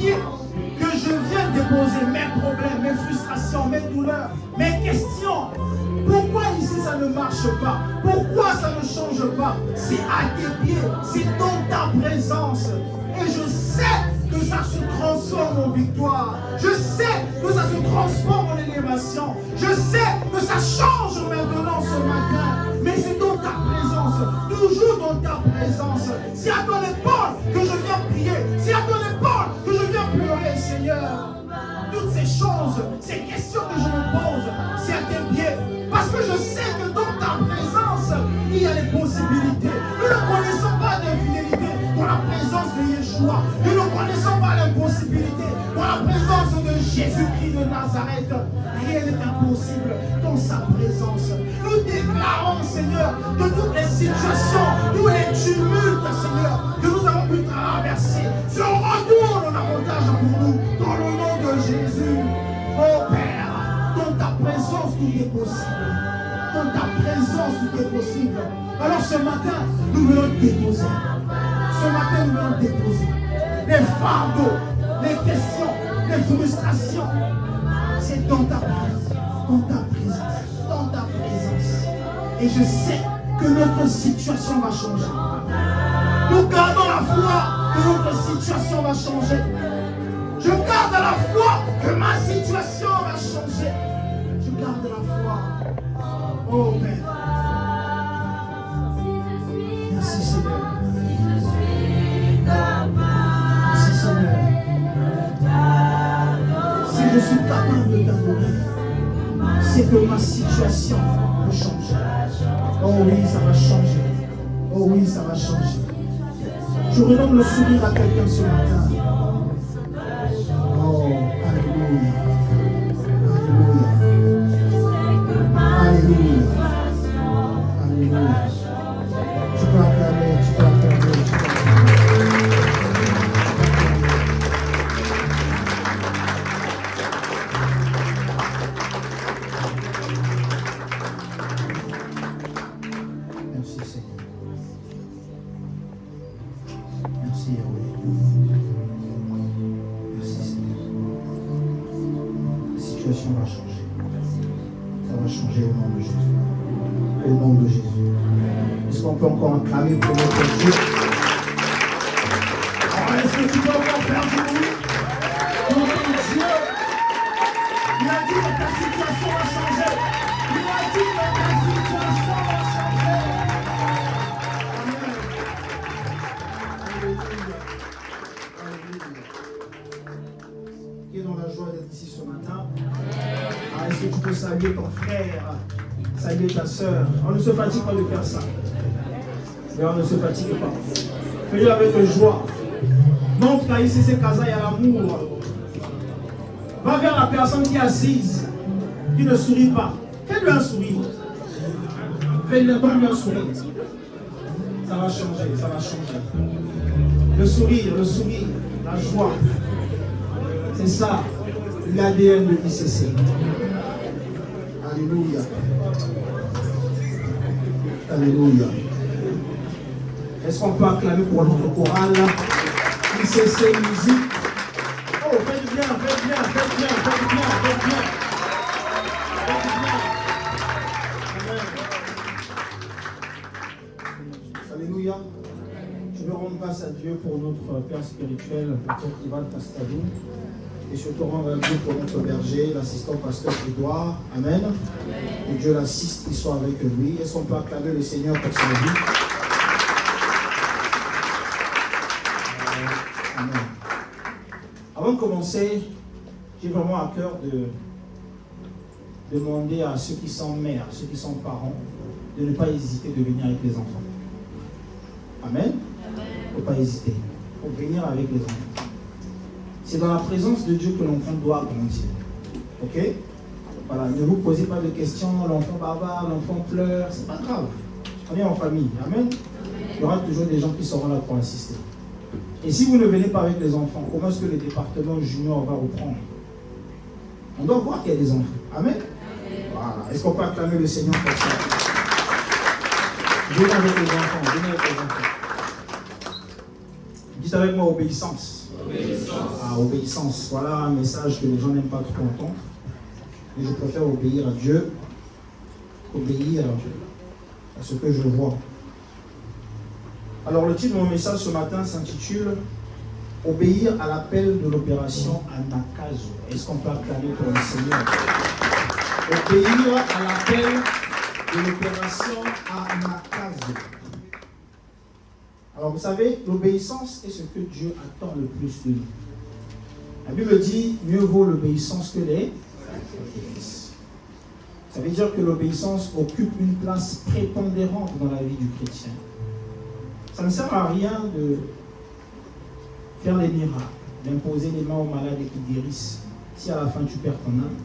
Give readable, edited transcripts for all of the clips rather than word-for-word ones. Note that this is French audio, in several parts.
que je viens déposer mes problèmes, mes frustrations, mes douleurs, mes questions. Pourquoi ici ça ne marche pas? Pourquoi ça ne change pas? C'est à tes pieds, c'est dans ta présence. Et je sais que ça se transforme en victoire. Je sais que ça se transforme en élévation. Je sais que ça change maintenant ce matin. Mais c'est dans ta présence, toujours dans ta présence. C'est à ton épaule que je viens prier. C'est à ton épaule que je viens pleurer, Seigneur. Toutes ces choses, ces questions que je me pose, c'est à tes pieds. Parce que je sais que dans ta présence, il y a les possibilités. Nous ne connaissons pas d'infidélité dans la présence de Yeshua. Nous ne connaissons pas l'impossibilité dans la présence de Jésus-Christ de Nazareth. Rien n'est impossible dans sa présence. Nous déclarons, Seigneur, que toutes les situations, tous les tumultes, Seigneur, que nous avons pu traverser, se retournent en avantage pour nous, dans le nom de Jésus. Oh Père, dans ta présence, tout est possible. Dans ta présence, tout est possible. Alors ce matin, nous venons déposer. Ce matin, nous venons déposer les fardeaux, les questions, les frustrations. C'est dans ta présence, dans ta présence, dans ta présence. Et je sais que notre situation va changer. Nous gardons la foi que notre situation va changer. Je garde la foi que ma situation va changer. Je garde la foi. Oh Père. Merci Seigneur. Merci Seigneur. Si je suis capable de t'adorer, c'est que ma situation peut changer. Oh oui, ça va changer. Oh oui, ça va changer. Je redonne le sourire à quelqu'un ce matin. Oh, alléluia. Alléluia. Alléluia. Alléluia. Tu peux acclamer, tu peux acclamer, tu peux acclamer. Merci Seigneur. Merci Yahweh. Merci Seigneur. La situation va changer. Ça va changer au nom de Jésus. Au nom de Jésus. Est-ce qu'on peut encore acclamer pour notre Dieu? Est-ce que tu peux encore faire du bruit pour notre Dieu? Il a dit que ta situation va changer. Il a dit que ta situation va changer. Amen. Alléluia. Alléluia. Qui est dans la joie d'être ici ce matin? Est-ce que tu peux saluer ton frère, saluer ta soeur? On ne se fatigue pas de faire ça. Mais on ne se fatigue pas. Fais-le avec joie. Montre qu'à ICC Casa, il y a l'amour. Va vers la personne qui est assise, qui ne sourit pas. Fais-lui un sourire. Fais-lui un sourire. Ça va changer, ça va changer. Le sourire, la joie. C'est ça, l'ADN de ICC. Alléluia. Alléluia. Est-ce qu'on peut acclamer pour notre chorale ICC Musique? Oh, faites bien, faites bien, faites bien, faites bien, faites bien. Faites bien. Alléluia. Je veux rendre grâce à Dieu pour notre Père spirituel, le Père Ivan Pastalou. Et surtout rendre Dieu pour notre berger, l'assistant pasteur Edouard. Amen. Que Dieu l'assiste, qu'il soit avec lui. Est-ce qu'on peut acclamer le Seigneur pour sa vie? Amen. Avant de commencer, j'ai vraiment à cœur de demander à ceux qui sont mères, ceux qui sont parents, de ne pas hésiter de venir avec les enfants. Amen. Il ne faut pas hésiter. Il faut venir avec les enfants. C'est dans la présence de Dieu que l'enfant doit grandir. Ok? Voilà, ne vous posez pas de questions, l'enfant bavard, l'enfant pleure, c'est pas grave. On est en famille. Amen. Il y aura toujours des gens qui seront là pour assister. Et si vous ne venez pas avec les enfants, comment est-ce que le département junior va reprendre? On doit voir qu'il y a des enfants. Amen. Voilà. Est-ce qu'on peut acclamer le Seigneur pour ça? Venez avec les enfants, venez avec les enfants. Dites avec moi obéissance. Ah, obéissance. Voilà un message que les gens n'aiment pas trop entendre. Et je préfère obéir à Dieu, obéir à ce que je vois. Alors le titre de mon message ce matin s'intitule « Obéir à l'appel de l'opération Anakazo ». Est-ce qu'on peut acclamer pour le Seigneur? Obéir à l'appel de l'opération Anakazo. Alors vous savez, l'obéissance est ce que Dieu attend le plus de nous. La Bible dit « Mieux vaut l'obéissance que les sacrifices ». Ça veut dire que l'obéissance occupe une place prépondérante dans la vie du chrétien. Ça ne sert à rien de faire des miracles, d'imposer les mains aux malades et qu'ils guérissent, si à la fin tu perds ton âme.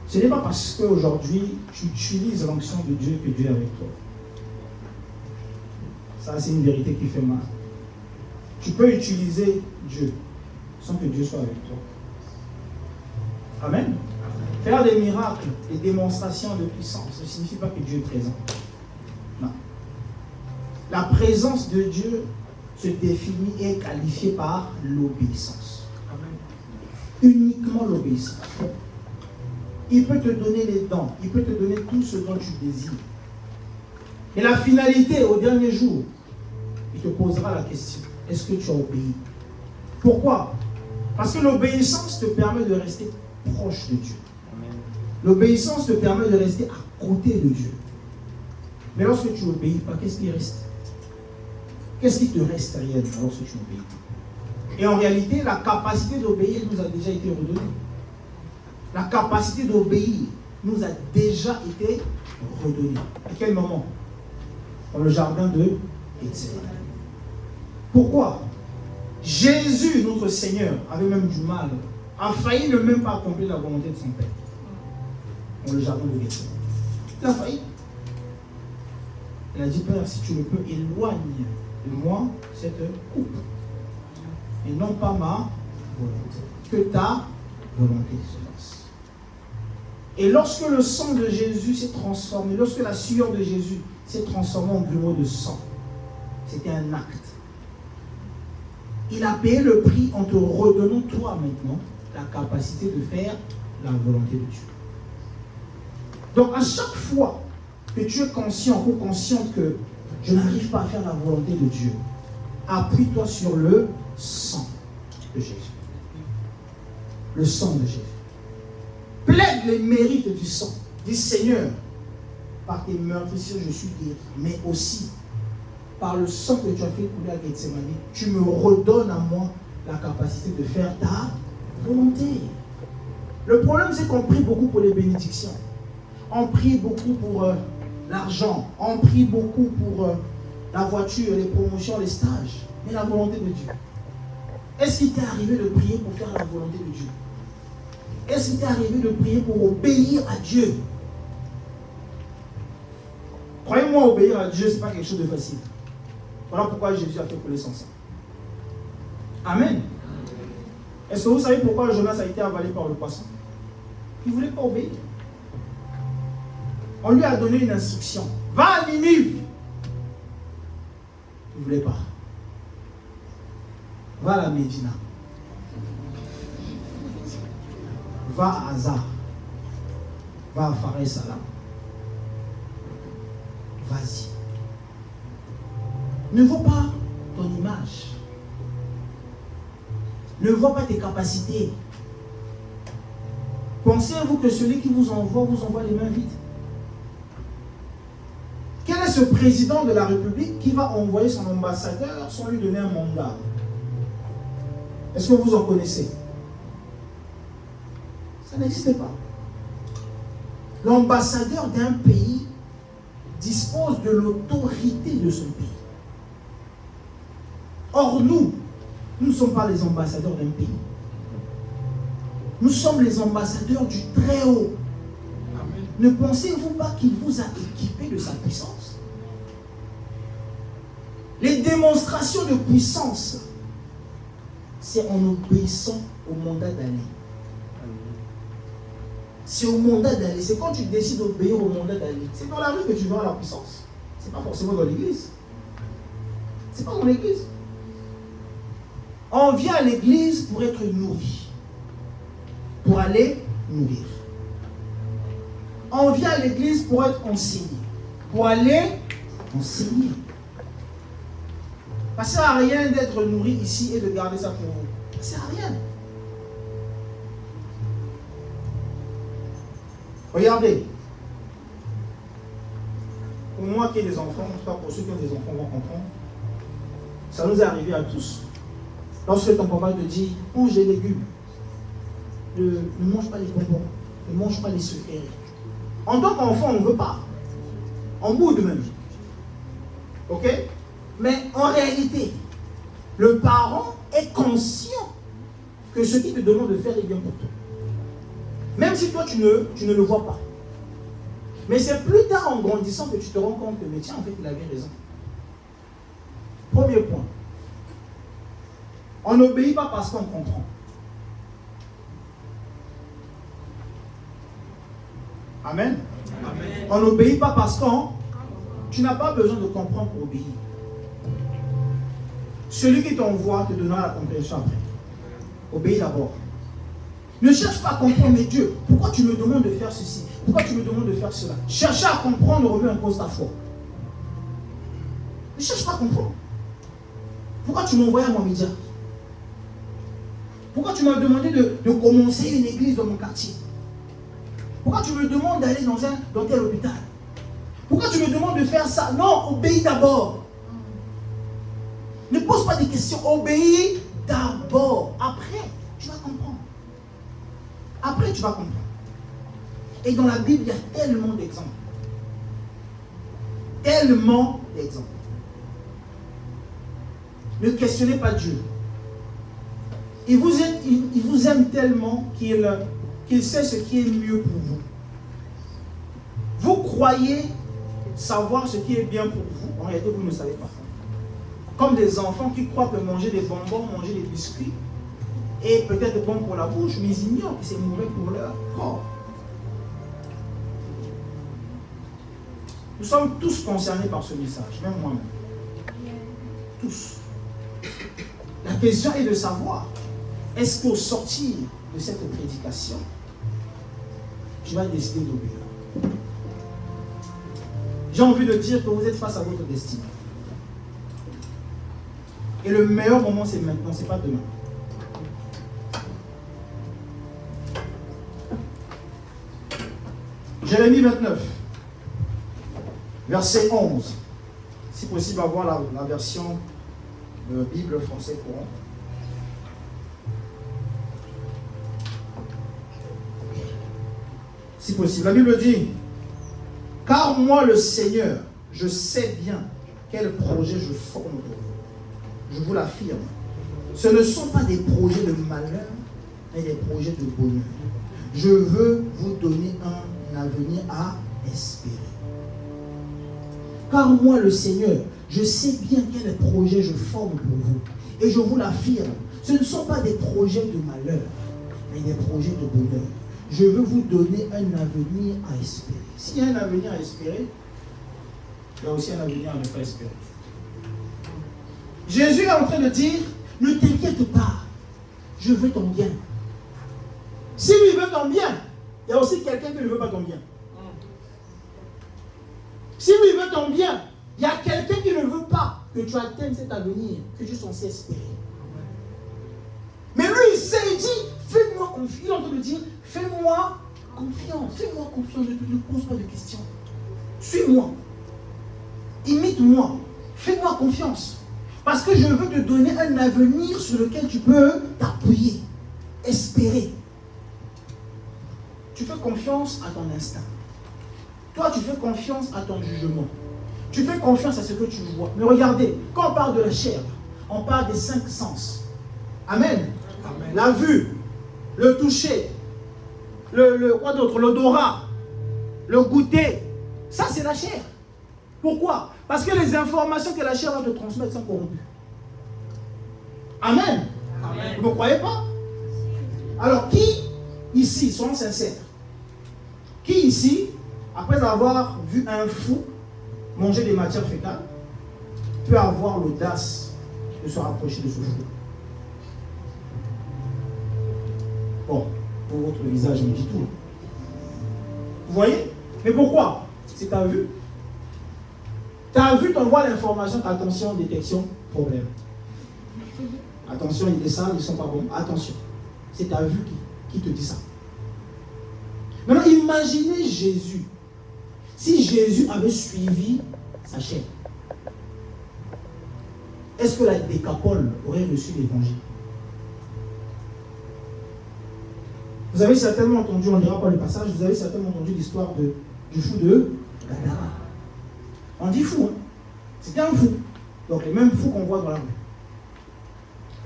Ce n'est pas parce qu'aujourd'hui tu utilises l'onction de Dieu que Dieu est avec toi. Ça, c'est une vérité qui fait mal. Tu peux utiliser Dieu sans que Dieu soit avec toi. Amen. Faire des miracles, des démonstrations de puissance, ne signifie pas que Dieu est présent. Non. La présence de Dieu se définit et est qualifiée par l'obéissance. Uniquement l'obéissance. Il peut te donner les dons, il peut te donner tout ce dont tu désires. Et la finalité, au dernier jour, il te posera la question, est-ce que tu as obéi? Pourquoi? Parce que l'obéissance te permet de rester proche de Dieu. L'obéissance te permet de rester à côté de Dieu. Mais lorsque tu n'obéis pas, qu'est-ce qui reste? Qu'est-ce qui te reste réellement lorsque tu n'obéis pas? Et en réalité, la capacité d'obéir nous a déjà été redonnée. La capacité d'obéir nous a déjà été redonnée. À quel moment? Dans le jardin de Gethsémani. Pourquoi? Jésus, notre Seigneur, avait même du mal, a failli ne même pas accomplir la volonté de son Père. Dans le jardin de Gethsémani. Il a failli. Il a dit, Père, si tu le peux, éloigne de moi cette coupe. Et non pas ma volonté. Que ta volonté se fasse. Et lorsque le sang de Jésus s'est transformé, lorsque la sueur de Jésus s'est transformée en grumeaux de sang, c'était un acte. Il a payé le prix en te redonnant toi maintenant la capacité de faire la volonté de Dieu. Donc à chaque fois que tu es conscient ou consciente que je n'arrive pas à faire la volonté de Dieu, appuie-toi sur le sang de Jésus. Le sang de Jésus. Plaide les mérites du sang. Dis Seigneur, par tes meurtrissures je suis guéri, mais aussi par le sang que tu as fait couler à Gethsémani, tu me redonnes à moi la capacité de faire ta volonté. Le problème, c'est qu'on prie beaucoup pour les bénédictions. On prie beaucoup pour l'argent. On prie beaucoup pour la voiture, les promotions, les stages. Mais la volonté de Dieu. Est-ce qu'il t'est arrivé de prier pour faire la volonté de Dieu? Est-ce qu'il t'est arrivé de prier pour obéir à Dieu? Croyez-moi, obéir à Dieu, ce n'est pas quelque chose de facile. Voilà pourquoi Jésus a fait couler son sang. Amen. Est-ce que vous savez pourquoi Jonas a été avalé par le poisson? Il ne voulait pas obéir. On lui a donné une instruction. Va à Ninive. Il ne voulait pas. Va à la Médina. Va à Hazar. Va à Phare Salam. Vas-y. Ne vois pas ton image. Ne vois pas tes capacités. Pensez-vous que celui qui vous envoie les mains vides? Quel est ce président de la République qui va envoyer son ambassadeur sans lui donner un mandat? Est-ce que vous en connaissez? Ça n'existe pas. L'ambassadeur d'un pays dispose de l'autorité de son pays. Or, nous ne sommes pas les ambassadeurs d'un pays. Nous sommes les ambassadeurs du Très-Haut. Ne pensez-vous pas qu'il vous a équipé de sa puissance? Les démonstrations de puissance, c'est en obéissant au mandat d'aller. C'est au mandat d'aller. C'est quand tu décides d'obéir au mandat d'aller. C'est dans la rue que tu verras la puissance. Ce n'est pas forcément dans l'église. Ce n'est pas dans l'église. On vient à l'église pour être nourri. Pour aller nourrir. On vient à l'église pour être enseigné. Pour aller enseigner. Ça ne sert à rien d'être nourri ici et de garder ça pour vous. Ça ne sert à rien. Regardez. Pour moi qui ai des enfants, en tout cas pour ceux qui ont des enfants vont comprendre, ça nous est arrivé à tous. Lorsque ton papa te dit, mange des légumes, ne mange pas les bonbons, ne mange pas les sucreries. En tant qu'enfant, on ne veut pas. On boude même. Ok? Mais en réalité, le parent est conscient que ce qu'il te demande de faire est bien pour toi. Même si toi, tu ne le vois pas. Mais c'est plus tard en grandissant que tu te rends compte que, mais tiens, en fait, il avait raison. Premier point. On n'obéit pas parce qu'on comprend. Amen. Amen. On n'obéit pas parce qu'on... Tu n'as pas besoin de comprendre pour obéir. Celui qui t'envoie te donnera la compréhension après. Obéis d'abord. Ne cherche pas à comprendre, mais Dieu, pourquoi tu me demandes de faire ceci? Pourquoi tu me demandes de faire cela? Chercher à comprendre remet en cause ta foi. Ne cherche pas à comprendre. Pourquoi tu m'envoies à mon média? Pourquoi tu m'as demandé de commencer une église dans mon quartier? Pourquoi tu me demandes d'aller dans tel hôpital? Pourquoi tu me demandes de faire ça? Non, obéis d'abord. Ne pose pas des questions, obéis d'abord. Après, tu vas comprendre. Après, tu vas comprendre. Et dans la Bible, il y a tellement d'exemples. Tellement d'exemples. Ne questionnez pas Dieu. Il vous aime tellement qu'il sait ce qui est mieux pour vous. Vous croyez savoir ce qui est bien pour vous. En réalité, vous ne le savez pas. Comme des enfants qui croient que manger des bonbons, manger des biscuits est peut-être bon pour la bouche, mais ils ignorent que c'est mauvais pour leur corps. Nous sommes tous concernés par ce message, même moi-même. Tous. La question est de savoir, est-ce qu'au sortir de cette prédication, tu vas décider d'obéir? J'ai envie de dire que vous êtes face à votre destinée. Et le meilleur moment, c'est maintenant, c'est pas demain. Jérémie 29, verset 11. Si possible, avoir la version de Bible français courant. Si possible. La Bible dit, « Car moi, le Seigneur, je sais bien quel projet je forme pour vous. Je vous l'affirme. Ce ne sont pas des projets de malheur, mais des projets de bonheur. Je veux vous donner un avenir à espérer. Car moi, le Seigneur, je sais bien quel projet je forme pour vous. Et je vous l'affirme, ce ne sont pas des projets de malheur, mais des projets de bonheur. Je veux vous donner un avenir à espérer. » S'il y a un avenir à espérer, il y a aussi un avenir à ne pas espérer. Jésus est en train de dire, ne t'inquiète pas, je veux ton bien. Si lui veut ton bien, il y a aussi quelqu'un qui ne veut pas ton bien. Si lui veut ton bien, il y a quelqu'un qui ne veut pas que tu atteignes cet avenir que tu es censé espérer. Mais lui, il sait, il dit, fais-moi confiance. Il est en train de dire, fais-moi confiance. Fais-moi confiance, ne pose pas de questions. Suis-moi. Imite-moi. Fais-moi confiance. Parce que je veux te donner un avenir sur lequel tu peux t'appuyer. Espérer. Tu fais confiance à ton instinct. Toi, tu fais confiance à ton jugement. Tu fais confiance à ce que tu vois. Mais regardez, quand on parle de la chair, on parle des 5 sens. Amen. Amen. La vue, le toucher, quoi d'autre, l'odorat, le goûter. Ça, c'est la chair. Pourquoi? Parce que les informations que la chair va te transmettre sont corrompues. Amen. Amen. Vous ne croyez pas? Alors, qui ici, soyons sincères, qui ici, après avoir vu un fou manger des matières fécales, peut avoir l'audace de se rapprocher de ce fou? Bon, pour votre visage, on dit tout. Vous voyez? Mais pourquoi? C'est ta vue. Ta vue t'envoie l'information, attention, détection, problème. Attention, il est sale, ils ne sont pas bons. Attention. C'est ta vue qui te dit ça. Maintenant, imaginez Jésus. Si Jésus avait suivi sa chaîne, est-ce que la Décapole aurait reçu l'évangile? Vous avez certainement entendu, on ne dira pas le passage, vous avez certainement entendu l'histoire du fou de Gadara. On dit fou, hein? C'était un fou. Donc les mêmes fous qu'on voit dans la rue.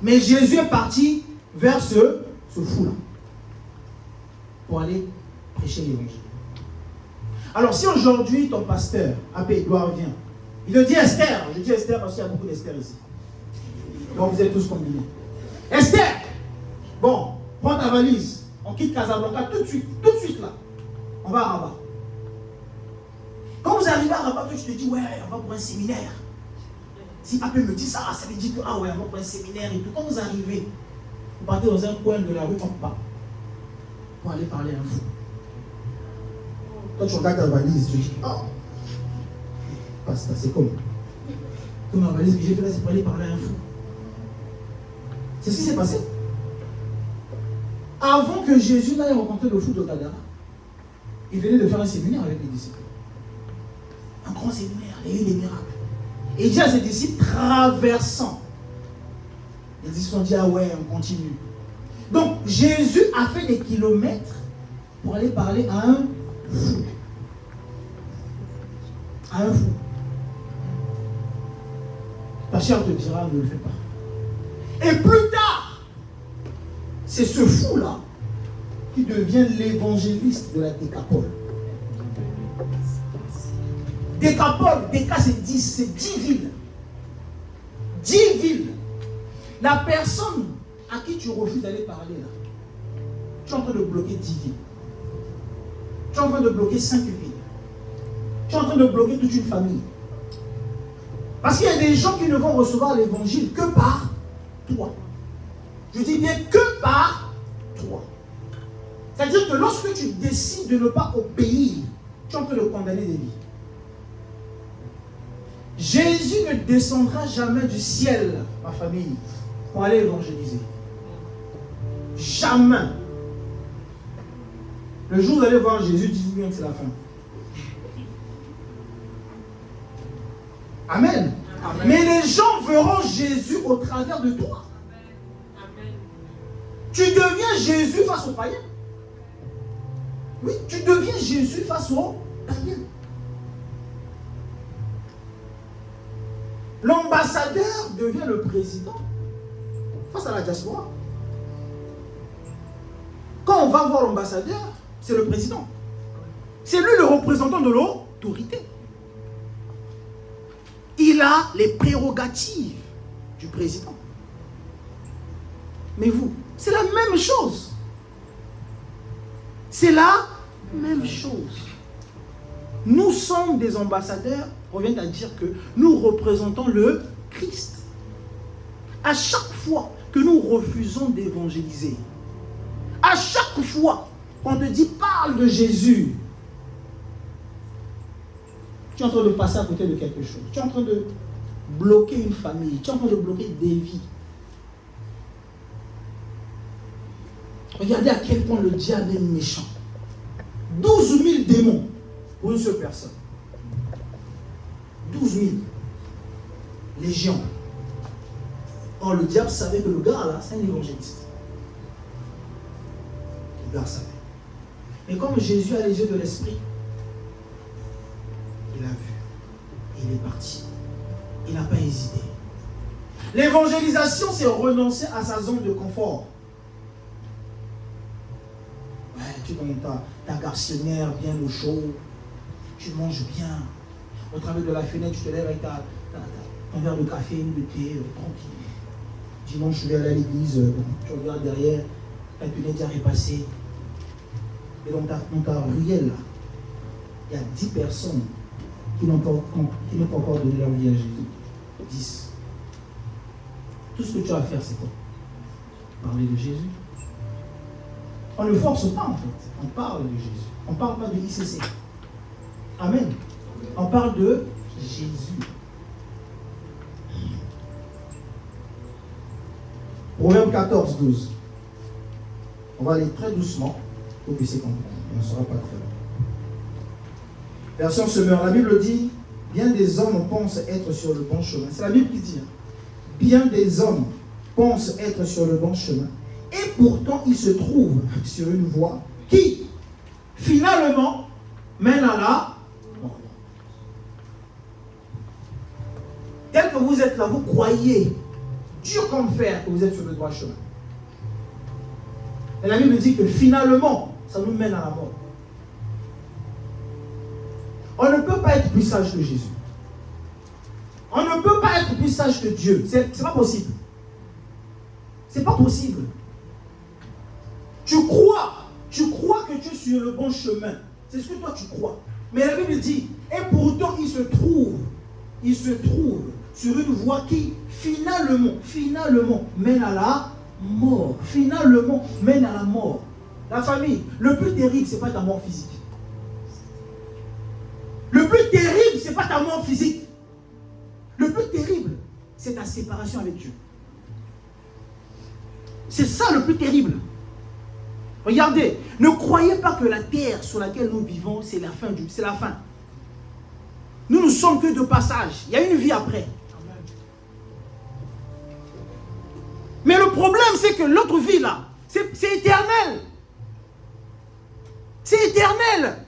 Mais Jésus est parti vers ce fou-là pour aller prêcher l'évangile. Alors si aujourd'hui ton pasteur, appelé Edouard, vient, il te dit Esther, je dis Esther parce qu'il y a beaucoup d'Esther ici. Donc vous êtes tous combinés. Esther, bon, prends ta valise, on quitte Casablanca tout de suite là. On va à Rabat. Quand vous arrivez à Rabat, tu te dis ouais, on va pour un séminaire. Si Apé me dit ça, ça veut dire que ah ouais, on va pour un séminaire et tout. Quand vous arrivez, vous partez dans un coin de la rue en bas pour aller parler à un fou. Toi, tu regardes ta valise, tu dis oh, c'est comme ma valise que j'ai fait là, c'est pour aller parler à un fou. C'est ce qui s'est passé. Avant que Jésus n'aille rencontrer le fou de Gadara, il venait de faire un séminaire avec les disciples. Un grand séminaire, il y a eu des miracles. Et il dit à ses disciples, traversant. Les disciples se sont dit, ah ouais, on continue. Donc Jésus a fait des kilomètres pour aller parler à un fou. À un fou. Ta chair te dira, ne le fais pas. Et plus tard, c'est ce fou-là qui devient l'évangéliste de la Décapole. Décapole, Déca c'est 10, c'est 10 villes. 10 villes. La personne à qui tu refuses d'aller parler là, tu es en train de bloquer 10 villes. Tu es en train de bloquer 5 villes. Tu es en train de bloquer toute une famille. Parce qu'il y a des gens qui ne vont recevoir l'évangile que par toi. Je dis bien que par toi. C'est-à-dire que lorsque tu décides de ne pas obéir, tu es en train de condamner des vies. Jésus ne descendra jamais du ciel, ma famille, pour aller évangéliser. Jamais. Le jour où vous allez voir Jésus, dites-vous bien que c'est la fin. Amen. Amen. Mais les gens verront Jésus au travers de toi. Amen. Tu deviens Jésus face aux païens. Oui, tu deviens Jésus face aux païens. L'ambassadeur devient le président face à la diaspora. Quand on va voir l'ambassadeur, c'est le président. C'est lui le représentant de l'autorité. Il a les prérogatives du président. Mais vous, c'est la même chose. C'est la même chose. Nous sommes des ambassadeurs, on vient à dire que nous représentons le Christ. À chaque fois que nous refusons d'évangéliser, à chaque fois qu'on te dit parle de Jésus, tu es en train de passer à côté de quelque chose. Tu es en train de bloquer une famille. Tu es en train de bloquer des vies. Regardez à quel point le diable est méchant. 12 000 démons pour une seule personne. 12 000. Légion. Or, le diable savait que le gars là, c'est un évangéliste. Le gars savait. Mais comme Jésus a les yeux de l'esprit, il a vu. Et il est parti. Il n'a pas hésité. L'évangélisation, c'est renoncer à sa zone de confort. Ouais, tu es dans ta garçonnière bien au chaud. Tu manges bien. Au travers de la fenêtre, tu te lèves avec ton verre de café ou de thé, tranquille. Dimanche, je vais aller à l'église, tu regardes derrière, ta fenêtre est passée. Et dans ta ruelle, là, il y a 10 personnes qui n'ont pas encore donné leur vie à Jésus. 10. Tout ce que tu as à faire, c'est quoi? Parler de Jésus. On ne force pas en fait. On parle de Jésus. On ne parle pas de ICC. Amen. On parle de Jésus. Proverbe 14, 12. On va aller très doucement pour que vous puissiez comprendre. On ne sera pas très long. Version Semeur, la Bible dit, bien des hommes pensent être sur le bon chemin. C'est la Bible qui dit, bien des hommes pensent être sur le bon chemin. Et pourtant, ils se trouvent sur une voie qui, finalement, mène à la mort. Tel que vous êtes là, vous croyez, dur comme fer, que vous êtes sur le droit chemin. Et la Bible dit que finalement, ça nous mène à la mort. On ne peut pas être plus sage que Jésus. On ne peut pas être plus sage que Dieu. C'est pas possible. C'est pas possible. Tu crois que tu es sur le bon chemin. C'est ce que toi tu crois. Mais la Bible dit, et pourtant il se trouve sur une voie qui finalement mène à la mort. Finalement mène à la mort. La famille, le plus terrible, ce n'est pas ta mort physique. Le plus terrible, ce n'est pas ta mort physique. Le plus terrible, c'est ta séparation avec Dieu. C'est ça le plus terrible. Regardez, ne croyez pas que la terre sur laquelle nous vivons, c'est la fin. C'est la fin. Nous ne sommes que de passage. Il y a une vie après. Mais le problème, c'est que l'autre vie là, c'est éternel. C'est éternel.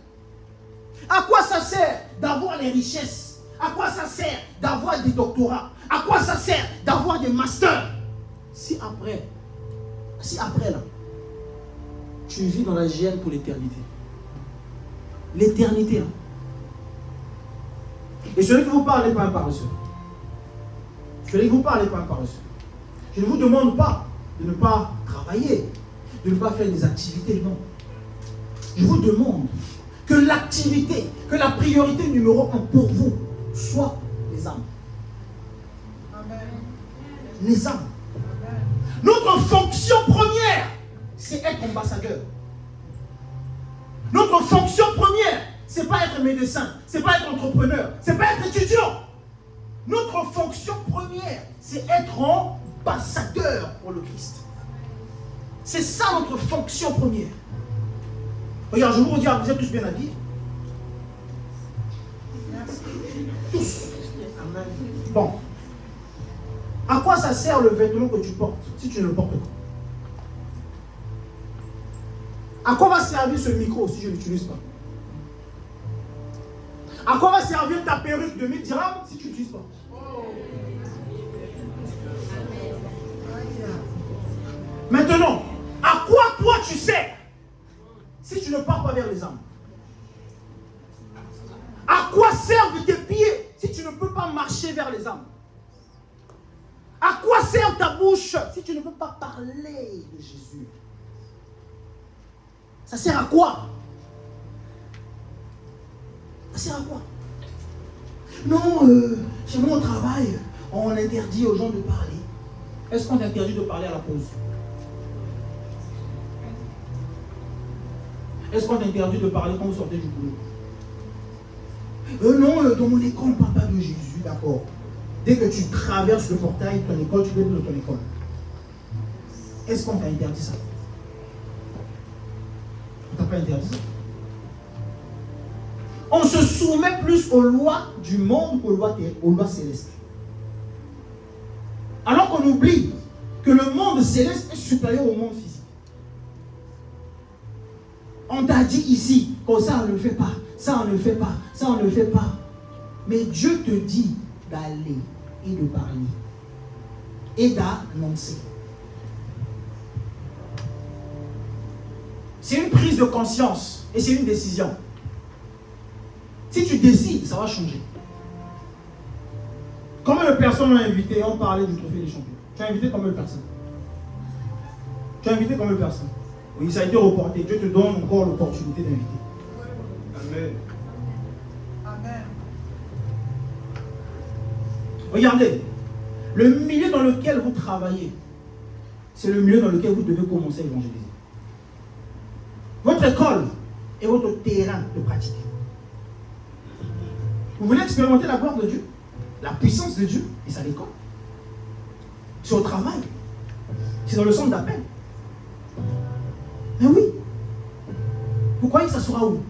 À quoi ça sert d'avoir les richesses? À quoi ça sert d'avoir des doctorats? À quoi ça sert d'avoir des masters? Si après là, tu vis dans la gêne pour l'éternité. L'éternité. Hein. Et je ne vous parle pas un paresseux. Je ne vous parle pas un paresseux. Je ne vous demande pas de ne pas travailler, de ne pas faire des activités, non. Je vous demande que l'activité, que la priorité numéro 1 pour vous soit les âmes. Amen. Les âmes. Amen. Notre fonction première, c'est être ambassadeur. Notre fonction première, c'est pas être médecin, c'est pas être entrepreneur, c'est pas être étudiant. Notre fonction première, c'est être ambassadeur pour le Christ. C'est ça notre fonction première. Regarde, je vous regarde, vous êtes tous bien habillés. Tous. Amen. Bon. À quoi ça sert le vêtement que tu portes si tu ne le portes pas? À quoi va servir ce micro si je ne l'utilise pas? À quoi va servir ta perruque de 1000 dirhams si tu ne l'utilises pas? Maintenant, à quoi toi tu sers si tu ne pars pas vers les âmes? À quoi servent tes pieds si tu ne peux pas marcher vers les âmes? À quoi sert ta bouche si tu ne peux pas parler de Jésus? Ça sert à quoi? Ça sert à quoi? Non, chez moi au travail, on interdit aux gens de parler. Est-ce qu'on interdit de parler à la pause? Est-ce qu'on interdit de parler quand vous sortez du boulot? Non, dans mon école, on ne parle pas de Jésus, d'accord. Dès que tu traverses le portail de ton école, tu peux de ton école. Est-ce qu'on t'a interdit ça? On t'a pas interdit ça. On se soumet plus aux lois du monde qu'aux lois célestes. Alors qu'on oublie que le monde céleste est supérieur au monde physique. On t'a dit ici que ça on ne le fait pas, ça on ne le fait pas, ça on ne le fait pas. Mais Dieu te dit d'aller et de parler et d'annoncer. C'est une prise de conscience et c'est une décision. Si tu décides, ça va changer. Combien de personnes ont invité, on parlait du trophée des champions? Tu as invité combien de personnes? Tu as invité combien de personnes? Oui, ça a été reporté. Dieu te donne encore l'opportunité d'inviter. Amen. Amen. Regardez, le milieu dans lequel vous travaillez, c'est le milieu dans lequel vous devez commencer à évangéliser. Votre école est votre terrain de pratique. Vous voulez expérimenter la gloire de Dieu, la puissance de Dieu, et c'est à l'école. C'est au travail. C'est dans le centre d'appel. Mais oui. Vous croyez que ça sera où?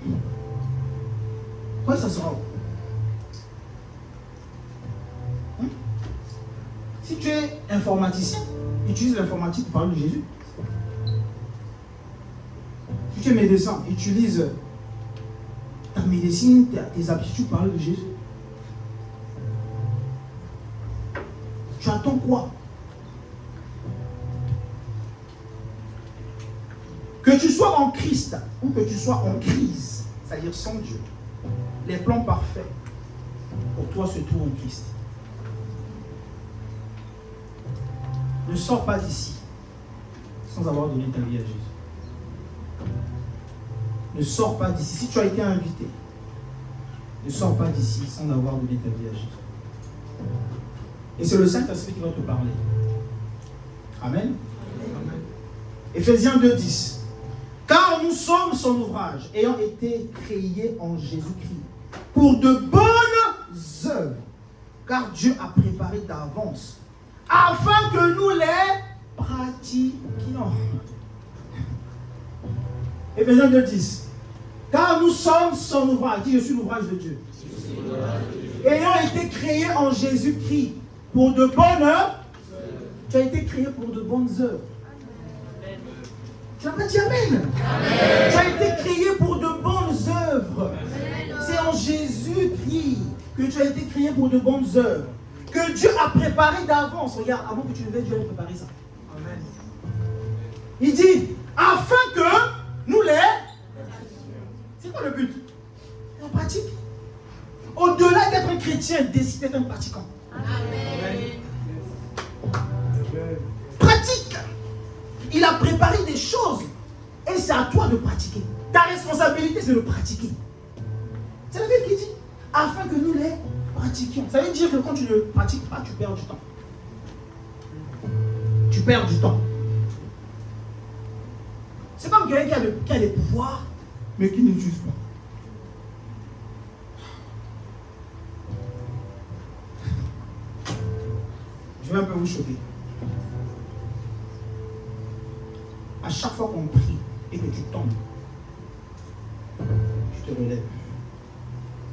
Vous croyez que ça sera où? Si tu es informaticien, utilise l'informatique pour parler de Jésus. Si tu es médecin, utilise ta médecine, tes aptitudes pour parler de Jésus. Tu attends quoi? Que tu sois en Christ ou que tu sois en crise, c'est-à-dire sans Dieu, les plans parfaits pour toi se trouvent en Christ. Ne sors pas d'ici sans avoir donné ta vie à Jésus. Ne sors pas d'ici. Si tu as été invité, ne sors pas d'ici sans avoir donné ta vie à Jésus. Et c'est le Saint-Esprit qui va te parler. Amen. Amen. Éphésiens 2:10. Car nous sommes son ouvrage, ayant été créés en Jésus-Christ, pour de bonnes œuvres, car Dieu a préparé d'avance, afin que nous les pratiquions. Éphésiens 2:10. Car nous sommes son ouvrage. Dis, je suis l'ouvrage de Dieu. Ayant été créés en Jésus-Christ, pour de bonnes œuvres. Tu as été créé pour de bonnes œuvres. Tu n'as pas dit Amen. Amen. Tu as été créé pour de bonnes œuvres. C'est en Jésus-Christ que tu as été créé pour de bonnes œuvres. Que Dieu a préparé d'avance. Regarde, avant que tu ne viennes, Dieu a préparé ça. Amen. Il dit, afin que nous les... C'est quoi le but? On pratique. Au-delà d'être un chrétien, décide d'être un pratiquant. Amen. Pratique. Il a préparé des choses et c'est à toi de pratiquer. Ta responsabilité, c'est de pratiquer. C'est la Bible qui dit, afin que nous les pratiquions. Ça veut dire que quand tu ne pratiques pas, tu perds du temps. Tu perds du temps. C'est comme quelqu'un qui a des pouvoirs, mais qui n'utilise pas. Je vais un peu vous choquer. À chaque fois qu'on prie et que tu tombes, tu te relèves.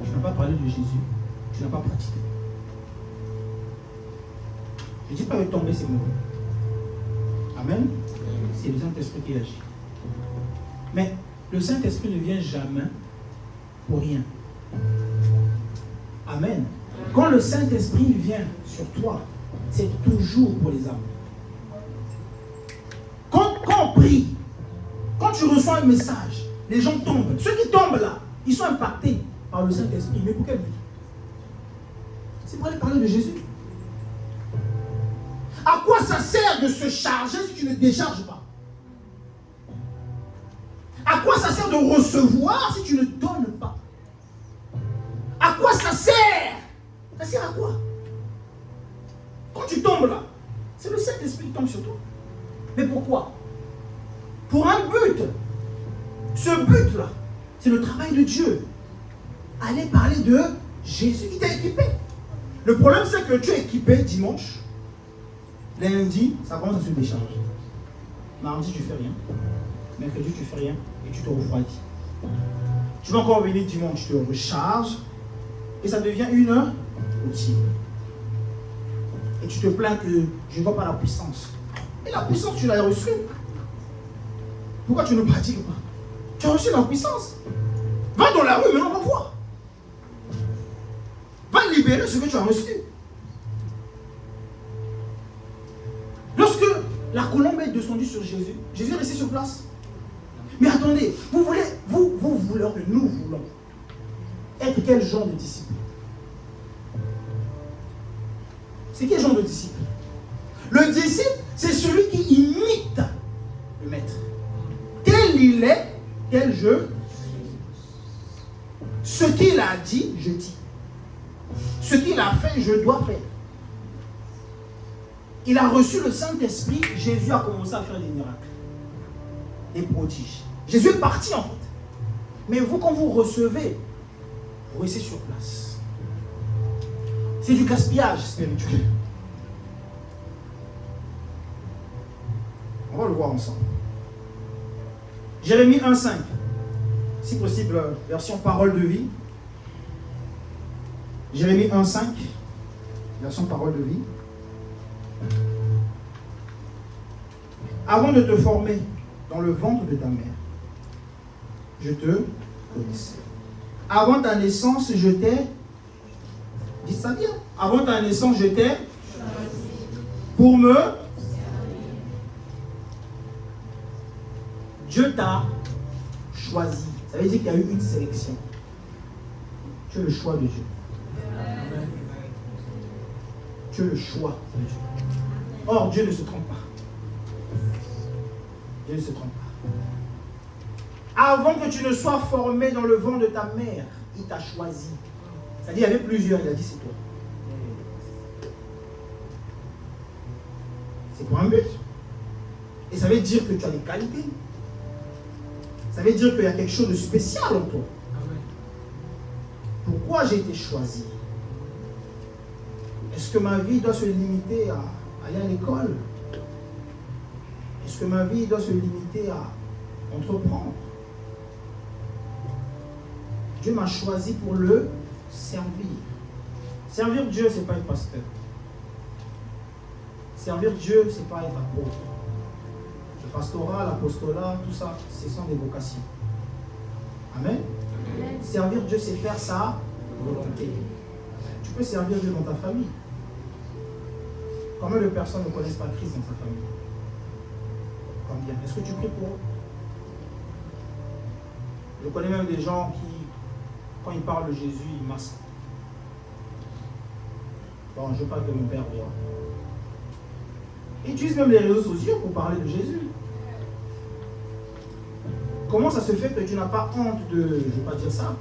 Tu n'as pas parlé de Jésus, tu n'as pas pratiqué. Je ne dis pas que tomber c'est mauvais. Amen. C'est le Saint-Esprit qui agit. Mais le Saint-Esprit ne vient jamais pour rien. Amen. Quand le Saint-Esprit vient sur toi, c'est toujours pour les âmes. Quand on prie, quand tu reçois un message, les gens tombent. Ceux qui tombent là, ils sont impactés par le Saint-Esprit. Mais pour quel but? C'est pour aller parler de Jésus. À quoi ça sert de se charger si tu ne décharges pas? À quoi ça sert de recevoir si tu ne donnes pas? À quoi ça sert? Ça sert à quoi? Quand tu tombes là, c'est le Saint-Esprit qui tombe sur toi. Mais pourquoi? Pour un but. Ce but-là, c'est le travail de Dieu. Aller parler de Jésus qui t'a équipé. Le problème, c'est que tu es équipé dimanche. Lundi, ça commence à se décharger. Mardi, tu ne fais rien. Mercredi, tu ne fais rien. Et tu te refroidis. Tu vas encore venir dimanche, tu te recharges. Et ça devient une routine. Et tu te plains que je ne vois pas la puissance. Et la puissance, tu l'as reçue. Pourquoi tu ne pratiques pas? Tu as reçu la puissance. Va dans la rue, maintenant on va voir. Va libérer ce que tu as reçu. Lorsque la colombe est descendue sur Jésus, Jésus est resté sur place. Mais attendez, nous voulons être quel genre de disciple? C'est quel genre de disciple? Le disciple, c'est celui qui imite le maître. Tel il est, tel je. Ce qu'il a dit, je dis. Ce qu'il a fait, je dois faire. Il a reçu le Saint-Esprit, Jésus a commencé à faire des miracles. des prodiges. Jésus est parti en fait. Mais vous, quand vous recevez, vous restez sur place. C'est du gaspillage spirituel. On va le voir ensemble. Jérémie 1,5. Si possible, version parole de vie. Jérémie 1,5. Version parole de vie. Avant de te former dans le ventre de ta mère, je te connaissais. Avant ta naissance, je t'ai... Dis ça bien. Avant ta naissance, je t'ai... Pour me... Dieu t'a choisi. Ça veut dire qu'il y a eu une sélection. Tu es le choix de Dieu. Tu es le choix de Dieu. Or, Dieu ne se trompe pas. Dieu ne se trompe pas. Avant que tu ne sois formé dans le ventre de ta mère, il t'a choisi. C'est-à-dire, il y avait plusieurs, il a dit c'est toi. C'est pour un but. Et ça veut dire que tu as des qualités. Ça veut dire qu'il y a quelque chose de spécial en toi. Pourquoi j'ai été choisi? Est-ce que ma vie doit se limiter à aller à l'école? Est-ce que ma vie doit se limiter à entreprendre? Dieu m'a choisi pour le servir. Servir Dieu, ce n'est pas être pasteur. Servir Dieu, ce n'est pas être apôtre. Le pastorat, l'apostolat, tout ça, ce sont des vocations. Amen. Amen. Servir Dieu, c'est faire sa volonté. Tu peux servir Dieu dans ta famille. Combien de personnes ne connaissent pas Christ dans sa famille? Combien? Est-ce que tu pries pour eux? Je connais même des gens qui, quand ils parlent de Jésus, ils masquent. Bon, je ne veux pas que mon père voit. Ils utilisent même les réseaux sociaux pour parler de Jésus. Comment ça se fait que tu n'as pas honte de, je ne vais pas dire ça,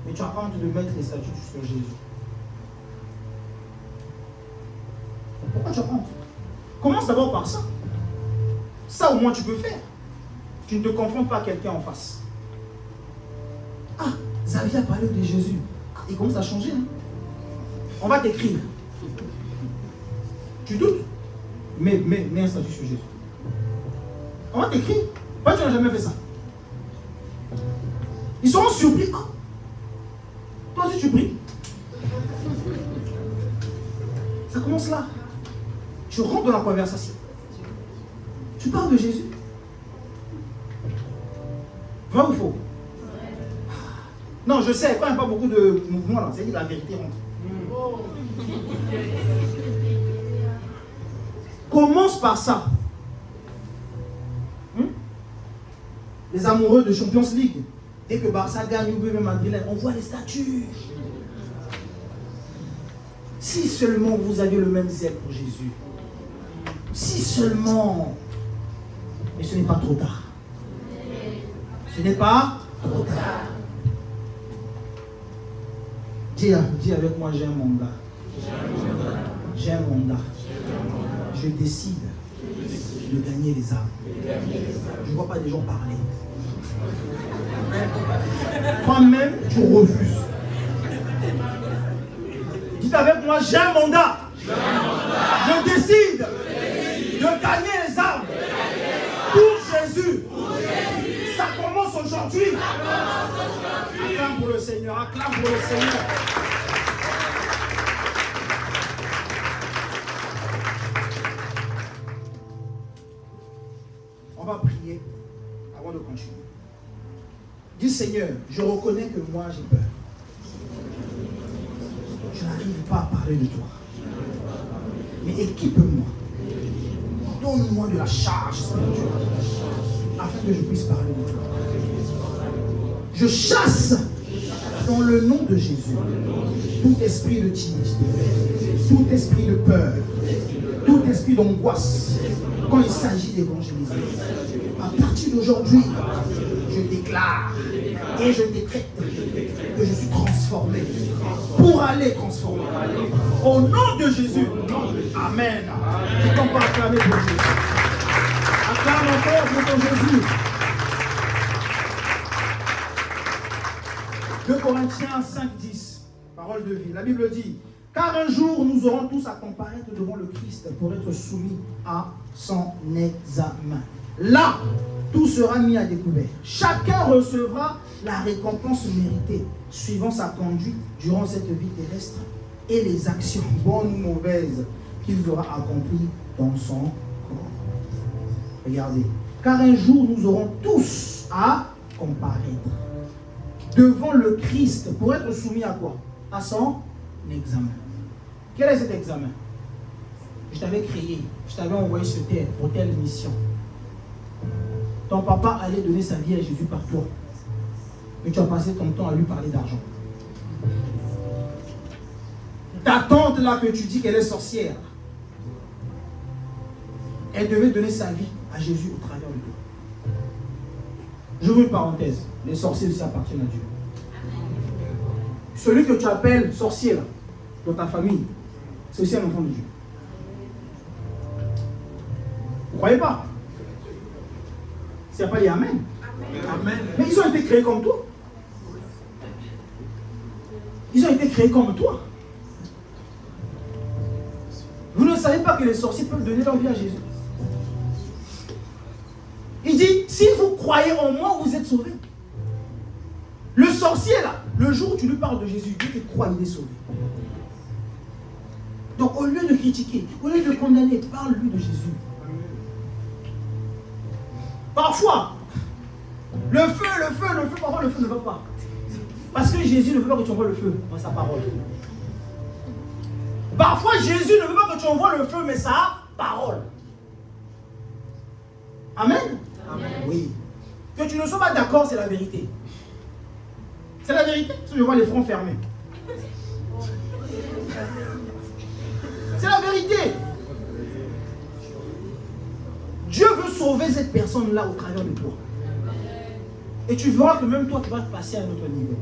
mais tu as honte de mettre les statues sur Jésus? Pourquoi tu as honte? Commence d'abord par ça. Ça au moins tu peux faire. Tu ne te confrontes pas à quelqu'un en face. Ah, Xavier a parlé de Jésus. Ah, il commence à changer. Hein? On va t'écrire. Tu doutes? Mets un statut sur Jésus. On va t'écrire. Pourquoi tu n'as jamais fait ça? Ils seront surpris. Ah, toi aussi tu pries. Ça commence là. Tu rentres dans la conversation. Tu parles de Jésus. Vrai ou faux? Non, je sais, quand il n'y a pas beaucoup de mouvements là, c'est-à-dire la vérité rentre. Commence par ça. Les amoureux de Champions League, dès que Barça gagne ou même Madrid, on voit les statues. Si seulement vous aviez le même zèle pour Jésus. Si seulement. Mais ce n'est pas trop tard. Ce n'est pas trop tard. Dis avec moi, j'ai un mandat. J'ai un mandat. Je décide de gagner les âmes. Je ne vois pas des gens parler. Toi-même, tu refuses. Dites avec moi, j'ai un mandat. Je décide de gagner les âmes pour Jésus. Ça commence aujourd'hui. Acclame pour le Seigneur. Acclame pour le Seigneur. On va prier avant de continuer. Dis Seigneur, je reconnais que moi j'ai peur. Je n'arrive pas à parler de toi. Mais équipe-moi. Donne-moi de la charge spirituelle afin que je puisse parler de toi. Je chasse dans le nom de Jésus tout esprit de timidité, tout esprit de peur, tout esprit d'angoisse quand il s'agit d'évangéliser. À partir d'aujourd'hui, je déclare et je décrète que je suis transformé pour aller transformer. Au nom de Jésus. Amen. On va acclamer pour Jésus. Acclame encore pour ton Jésus. 2 Corinthiens 5, 10, parole de vie. La Bible dit, car un jour nous aurons tous à comparaître devant le Christ pour être soumis à son examen. Là, tout sera mis à découvert. Chacun recevra la récompense méritée, suivant sa conduite durant cette vie terrestre et les actions bonnes ou mauvaises qu'il aura accomplies dans son corps. Regardez. Car un jour nous aurons tous à comparaître devant le Christ pour être soumis à quoi? À son examen. Quel est cet examen? Je t'avais créé, je t'avais envoyé sur terre pour telle mission. Ton papa allait donner sa vie à Jésus par toi. Mais tu as passé ton temps à lui parler d'argent. Ta tante là que tu dis qu'elle est sorcière, elle devait donner sa vie à Jésus au travers de toi. J'ouvre une parenthèse. Les sorciers aussi appartiennent à Dieu. Celui que tu appelles sorcier là, dans ta famille, c'est aussi un enfant de Dieu. Vous ne croyez pas? S'il n'y a pas dit Amen. Amen. Mais ils ont été créés comme toi. Ils ont été créés comme toi. Vous ne savez pas que les sorciers peuvent donner leur vie à Jésus. Il dit, si vous croyez en moi, vous êtes sauvés. Le sorcier là, le jour où tu lui parles de Jésus, Dieu te croit, il est sauvé. Donc au lieu de critiquer, au lieu de condamner, parle-lui de Jésus. Parfois, le feu, parfois le feu ne va pas. Parce que Jésus ne veut pas que tu envoies le feu dans sa parole. Parfois, Jésus ne veut pas que tu envoies le feu, mais sa parole. Amen? Amen. Oui. Que tu ne sois pas d'accord, c'est la vérité. C'est la vérité. Si je vois les fronts fermés. C'est la vérité. Dieu veut sauver cette personne-là au travers de toi. Et tu verras que même toi, tu vas passer à un autre niveau.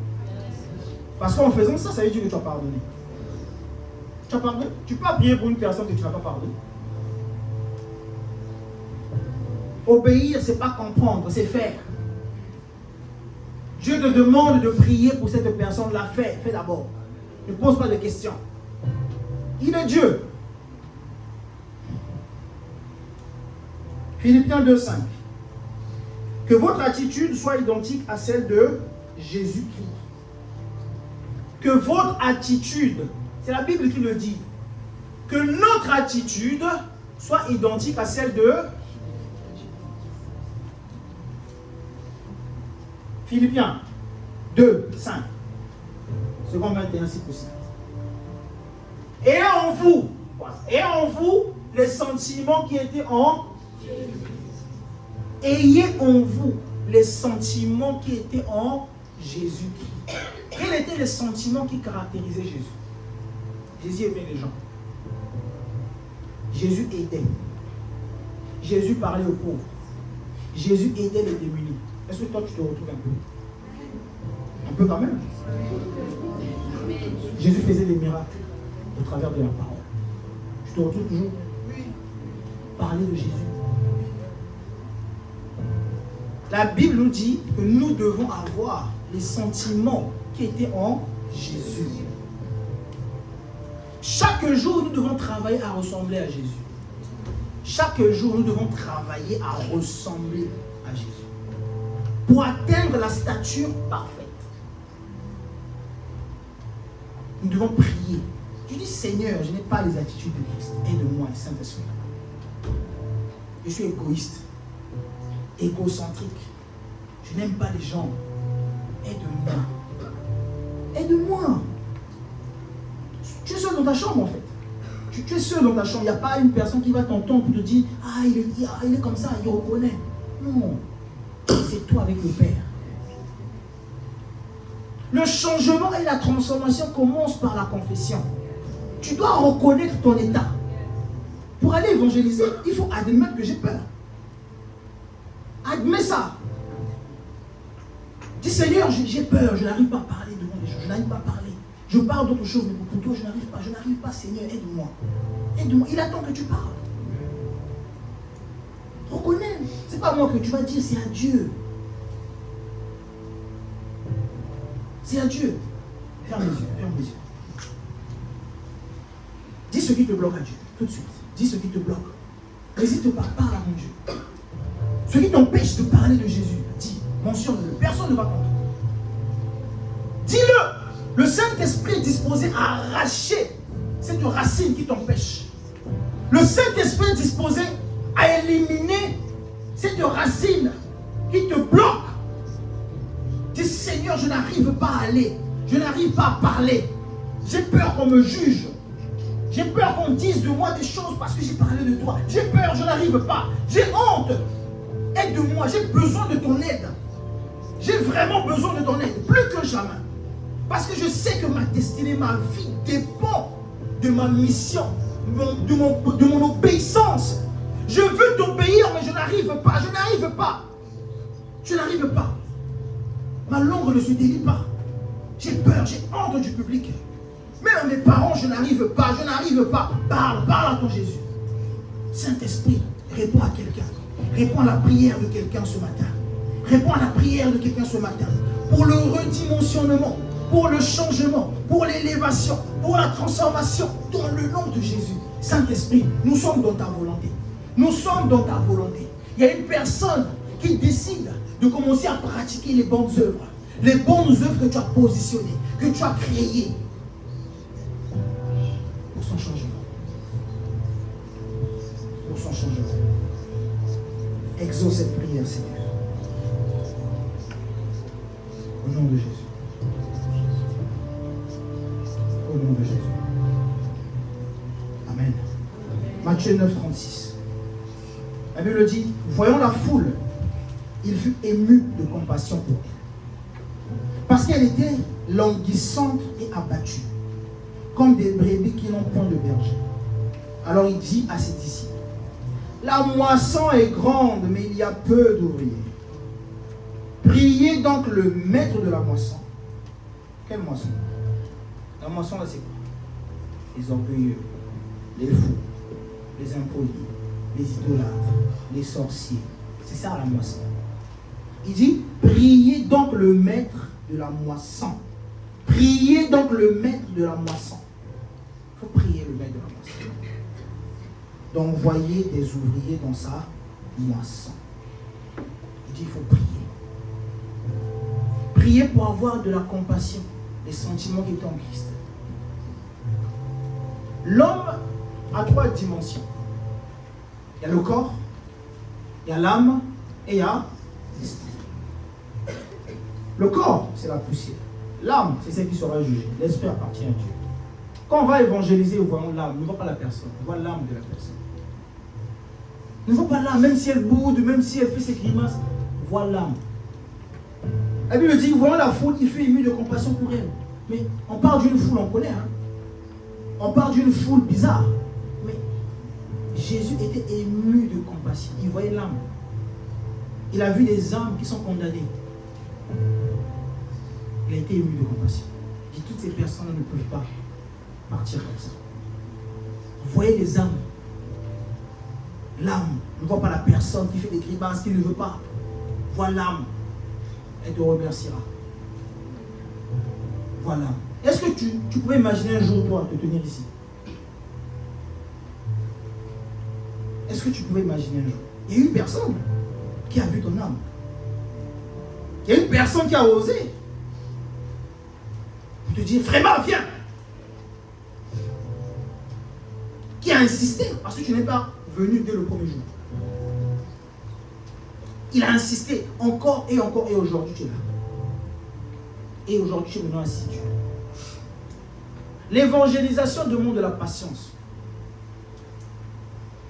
Parce qu'en faisant ça, ça veut dire que tu as pardonné. Tu as pardonné? Tu peux pas prier pour une personne que tu n'as pas pardonné. Obéir, c'est pas comprendre, c'est faire. Dieu te demande de prier pour cette personne-là. Fais d'abord. Ne pose pas de questions. Il est Dieu. Philippiens 2,5. Que votre attitude soit identique à celle de Jésus-Christ. Que votre attitude, c'est la Bible qui le dit, que notre attitude soit identique à celle de Philippiens 2, 5. Second 21, si possible. Et en vous, les sentiments qui étaient en ayez en vous les sentiments qui étaient en Jésus-Christ. Quels étaient les sentiments qui caractérisaient Jésus? Jésus aimait les gens. Jésus aidait. Jésus parlait aux pauvres. Jésus aidait les démunis. Est-ce que toi tu te retrouves un peu? Un peu quand même. Jésus faisait des miracles au travers de la parole. Tu te retrouves toujours? Parler de Jésus. La Bible nous dit que nous devons avoir les sentiments qui étaient en Jésus. Chaque jour, nous devons travailler à ressembler à Jésus. Chaque jour, nous devons travailler à ressembler à Jésus. Pour atteindre la stature parfaite. Nous devons prier. Je dis, Seigneur, je n'ai pas les attitudes de Christ. Aide-moi, Saint-Esprit. Je suis égoïste. Égocentrique. Je n'aime pas les gens. Aide-moi. Aide-moi. Tu es seul dans ta chambre en fait. Tu es seul dans ta chambre. Il n'y a pas une personne qui va t'entendre pour te dire ah, il est comme ça, il reconnaît. Non. C'est toi avec le Père. Le changement et la transformation commencent par la confession. Tu dois reconnaître ton état. Pour aller évangéliser, il faut admettre que j'ai peur. Admets ça. Dis Seigneur, j'ai peur, je n'arrive pas à parler devant les gens, je n'arrive pas à parler. Je parle d'autre chose, mais pour toi, je n'arrive pas, Seigneur, aide-moi. Aide-moi, il attend que tu parles. Reconnais, c'est pas moi que tu vas dire, c'est à Dieu. C'est à Dieu. Ferme les yeux, ferme les yeux. Dis ce qui te bloque à Dieu, tout de suite. Dis ce qui te bloque. N'hésite pas, parle à mon Dieu. Ce qui t'empêche de parler de Jésus, dis, mentionne-le, personne ne va t'entendre. Dis-le. Le Saint-Esprit est disposé à arracher cette racine qui t'empêche. Le Saint-Esprit est disposé à éliminer cette racine qui te bloque. Dis, Seigneur, je n'arrive pas à aller. Je n'arrive pas à parler. J'ai peur qu'on me juge. J'ai peur qu'on dise de moi des choses parce que j'ai parlé de toi. J'ai peur, je n'arrive pas. J'ai honte. Aide-moi, j'ai besoin de ton aide. J'ai vraiment besoin de ton aide, plus que jamais. Parce que je sais que ma destinée, ma vie dépend de ma mission, de mon obéissance. Je veux t'obéir, mais je n'arrive pas, je n'arrive pas. Je n'arrive pas. Ma langue ne se délie pas. J'ai peur, j'ai honte du public. Même mes parents, je n'arrive pas, je n'arrive pas. Parle, parle à ton Jésus. Saint-Esprit, réponds à quelqu'un. Réponds à la prière de quelqu'un ce matin. Réponds à la prière de quelqu'un ce matin. Pour le redimensionnement, pour le changement, pour l'élévation, pour la transformation, dans le nom de Jésus. Saint-Esprit, nous sommes dans ta volonté. Nous sommes dans ta volonté. Il y a une personne qui décide de commencer à pratiquer les bonnes œuvres. Les bonnes œuvres que tu as positionnées, que tu as créées. Pour son changement. Pour son changement. Exauce cette prière, Seigneur. Au nom de Jésus. Au nom de Jésus. Amen. Matthieu 9, 36. La Bible dit, voyant la foule, il fut ému de compassion pour elle. Parce qu'elle était languissante et abattue, comme des brebis qui n'ont point de berger. Alors il dit à ses disciples, la moisson est grande, mais il y a peu d'ouvriers. Priez donc le maître de la moisson. Quelle moisson? La moisson, là, c'est quoi? Les orgueilleux, les fous, les impolis, les idolâtres, les sorciers. C'est ça la moisson. Il dit, priez donc le maître de la moisson. Priez donc le maître de la moisson. Il faut prier le maître de la moisson. D'envoyer des ouvriers dans sa moisson. Il dit, il faut prier. Prier pour avoir de la compassion, des sentiments qui sont en Christ. L'homme a 3 dimensions. Il y a le corps, il y a l'âme et il y a l'esprit. Le corps, c'est la poussière. L'âme, c'est celle qui sera jugée. L'esprit appartient à Dieu. Quand on va évangéliser, nous voyons l'âme, nous ne voyons pas la personne, nous voyons l'âme de la personne. Nous ne voyons pas l'âme, même si elle boude, même si elle fait ses grimaces, on voit l'âme. La Bible dit, voyant la foule, il fait ému de compassion pour elle. Mais on parle d'une foule, on connaît, hein? On parle d'une foule bizarre. Mais Jésus était ému de compassion. Il voyait l'âme. Il a vu des âmes qui sont condamnées. Il a été ému de compassion. Il dit, toutes ces personnes ne peuvent pas partir comme ça. Vous voyez les âmes. L'âme ne voit pas la personne qui fait des grimaces, qui ne veut pas. Vois l'âme. Elle te remerciera. Voilà. Est-ce que tu pouvais imaginer un jour, toi, te tenir ici? Est-ce que tu pouvais imaginer un jour? Il y a une personne qui a vu ton âme. Il y a une personne qui a osé. Pour te dire, Fréma, viens. Qui a insisté, parce que tu n'es pas venu dès le premier jour. Il a insisté encore, et aujourd'hui tu es là. Et aujourd'hui tu es maintenant assidu. L'évangélisation demande de la patience.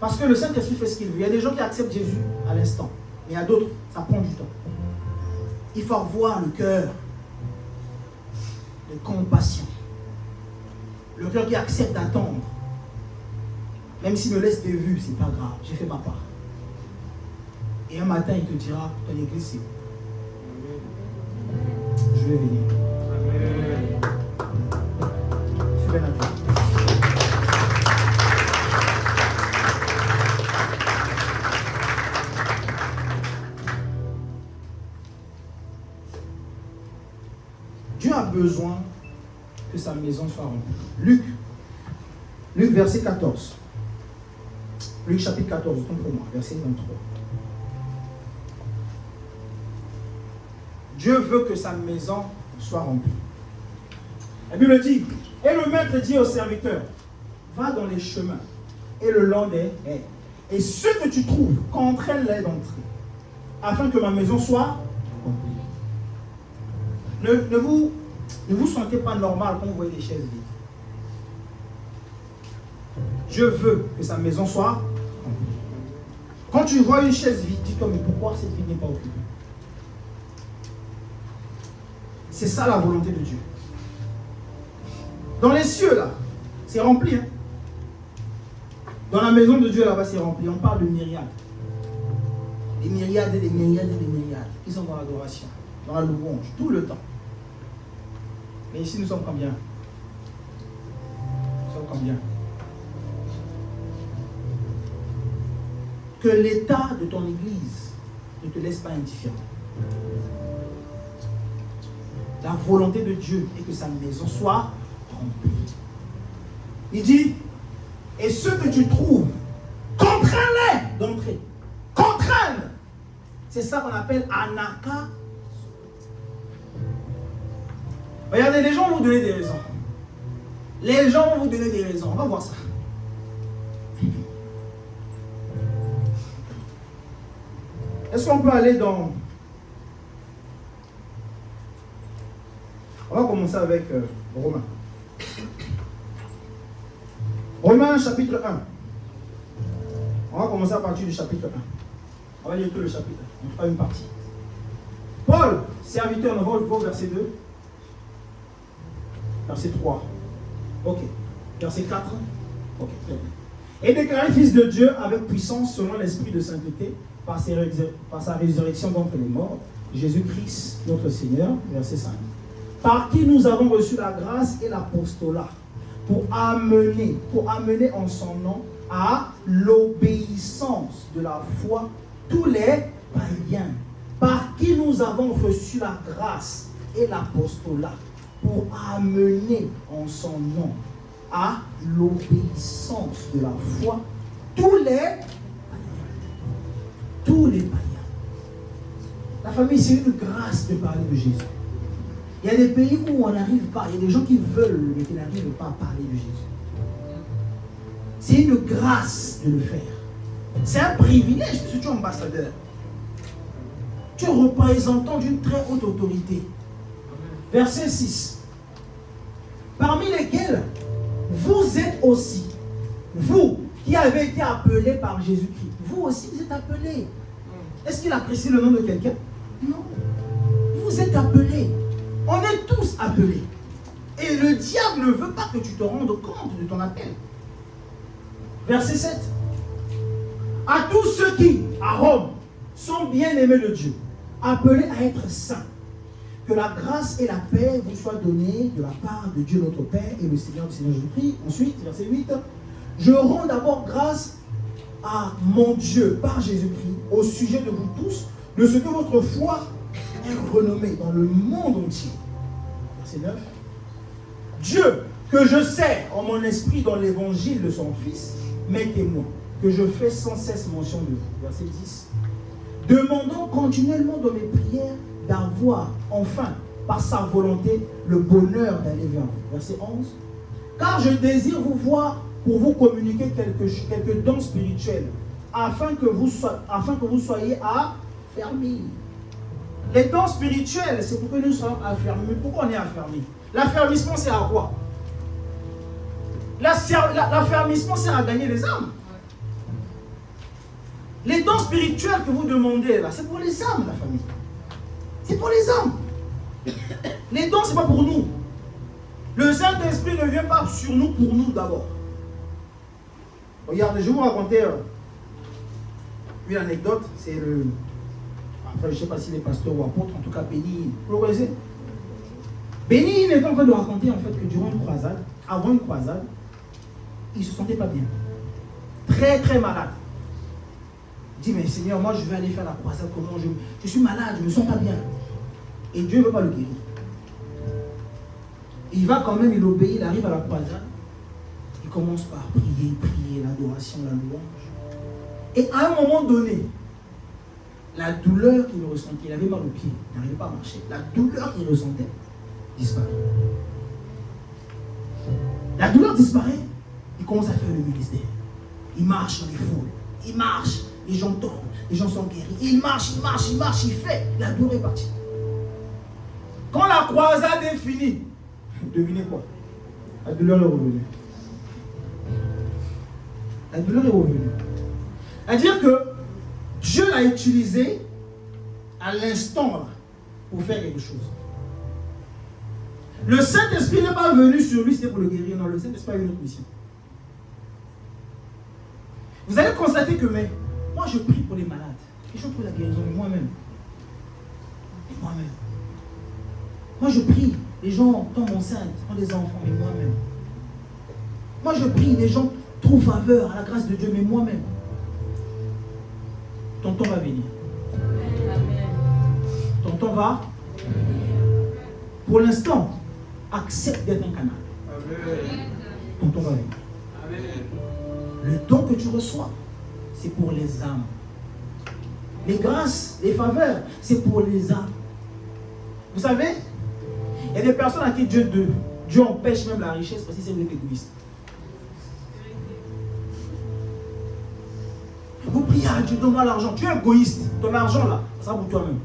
Parce que le Saint-Esprit fait ce qu'il veut. Il y a des gens qui acceptent Jésus à l'instant. Mais il y a d'autres, ça prend du temps. Il faut avoir le cœur de compassion. Le cœur qui accepte d'attendre. Même s'il me laisse des vues, c'est pas grave. J'ai fait ma part. Et un matin, il te dira, ton église, c'est où? Je vais venir. Amen. C'est bien à Dieu. Dieu a besoin que sa maison soit remplie. Luc verset 14. Luc chapitre 14, comprenez-moi, verset 23. Dieu veut que sa maison soit remplie. La Bible dit, et le maître dit au serviteur, va dans les chemins et le long des haies. Et ceux que tu trouves, qu'entraîne-les d'entrer, afin que ma maison soit remplie. Ne vous sentez pas normal quand vous voyez des chaises vides. Dieu veut que sa maison soit remplie. Quand tu vois une chaise vide, dis-toi, mais pourquoi cette vie n'est pas occupée? C'est ça la volonté de Dieu. Dans les cieux, là, c'est rempli. Hein? Dans la maison de Dieu, là-bas, c'est rempli. On parle de myriades. Des myriades et des myriades et des myriades qui sont dans l'adoration, dans la louange, tout le temps. Mais ici, nous sommes combien? Nous sommes combien? Que l'état de ton église ne te laisse pas indifférent. La volonté de Dieu est que sa maison soit remplie. Il dit, et ceux que tu trouves, contrains-les d'entrer. Contrains. C'est ça qu'on appelle anaka. Regardez, les gens vont vous donner des raisons. Les gens vont vous donner des raisons. On va voir ça. Est-ce qu'on peut aller dans... On va commencer avec Romains. Romains chapitre 1. On va commencer à partir du chapitre 1. On va lire tout le chapitre. On fera une partie. Paul, serviteur, on va au verset 2. Verset 3. Ok. Verset 4. Ok. Et déclaré fils de Dieu avec puissance selon l'esprit de sainteté par sa résurrection d'entre les morts, Jésus-Christ, notre Seigneur. Verset 5. Par qui nous avons reçu la grâce et l'apostolat pour amener en son nom à l'obéissance de la foi tous les païens. Par qui nous avons reçu la grâce et l'apostolat pour amener en son nom à l'obéissance de la foi tous les païens. Tous les païens. La famille, c'est une grâce de parler de Jésus. Il y a des pays où on n'arrive pas, il y a des gens qui veulent, mais qui n'arrivent pas à parler de Jésus. C'est une grâce de le faire. C'est un privilège parce que tu es ambassadeur. Tu es représentant d'une très haute autorité. Verset 6. Parmi lesquels vous êtes aussi, vous qui avez été appelés par Jésus-Christ, vous aussi vous êtes appelés. Est-ce qu'il apprécie le nom de quelqu'un? Non. Vous êtes appelés. On est tous appelés. Et le diable ne veut pas que tu te rendes compte de ton appel. Verset 7. À tous ceux qui, à Rome, sont bien aimés de Dieu, appelés à être saints, que la grâce et la paix vous soient données de la part de Dieu notre Père et le Seigneur du Seigneur Jésus-Christ. Ensuite, verset 8. Je rends d'abord grâce à mon Dieu par Jésus-Christ au sujet de vous tous, de ce que votre foi est renommée dans le monde entier. Verset 9. Dieu, que je sers en mon esprit dans l'évangile de son Fils, mes témoins, que je fais sans cesse mention de vous. Verset 10. Demandant continuellement dans mes prières d'avoir enfin, par sa volonté, le bonheur d'aller vers vous. Verset 11. Car je désire vous voir pour vous communiquer quelques dons spirituels, afin que vous soyez affermis. Les dons spirituels, c'est pour que nous soyons affermis. Pourquoi on est affermis? L'affermissement, c'est à quoi? L'affermissement, c'est à gagner les âmes. Les dons spirituels que vous demandez, là, c'est pour les âmes, la famille. C'est pour les âmes. Les dons, ce n'est pas pour nous. Le Saint-Esprit ne vient pas sur nous pour nous d'abord. Regardez, je vais vous raconter une anecdote. C'est le... Après, je ne sais pas si les pasteurs ou apôtres, en tout cas Béni, vous le connaissez? Béni est en train de raconter en fait que durant une croisade, avant une croisade, il ne se sentait pas bien. Très très malade. Il dit, mais Seigneur, moi je vais aller faire la croisade, comment je suis malade, je ne me sens pas bien. Et Dieu ne veut pas le guérir. Il va quand même, il obéit, il arrive à la croisade. Il commence par prier, l'adoration, la louange. Et à un moment donné, la douleur qu'il ressentait, il avait mal aux pieds, il n'arrivait pas à marcher. La douleur qu'il ressentait disparaît. La douleur disparaît, il commence à faire le ministère. Il marche dans les foules, il marche, les gens tombent, les gens sont guéris. Il marche, il fait. La douleur est partie. Quand la croisade est finie, devinez quoi? La douleur est revenue. La douleur est revenue. C'est-à-dire que Dieu l'a utilisé à l'instant là pour faire quelque chose. Le Saint-Esprit n'est pas venu sur lui, c'était pour le guérir. Non, le Saint-Esprit a une autre mission. Vous allez constater que moi je prie pour les malades. Et je prie la guérison, mais moi-même. Et moi-même. Moi je prie, les gens tombent enceintes, ont des enfants, mais moi-même. Moi je prie, les gens trouvent faveur à la grâce de Dieu, mais moi-même. Ton temps va venir. Ton temps va. Pour l'instant, accepte d'être un canal. Ton temps va venir. Le don que tu reçois, c'est pour les âmes. Les grâces, les faveurs, c'est pour les âmes. Vous savez, il y a des personnes à qui Dieu empêche même la richesse parce que c'est égoïste. Vous priez à Dieu, donne-moi l'argent. Tu es égoïste. Ton argent là, ça sera pour toi-même.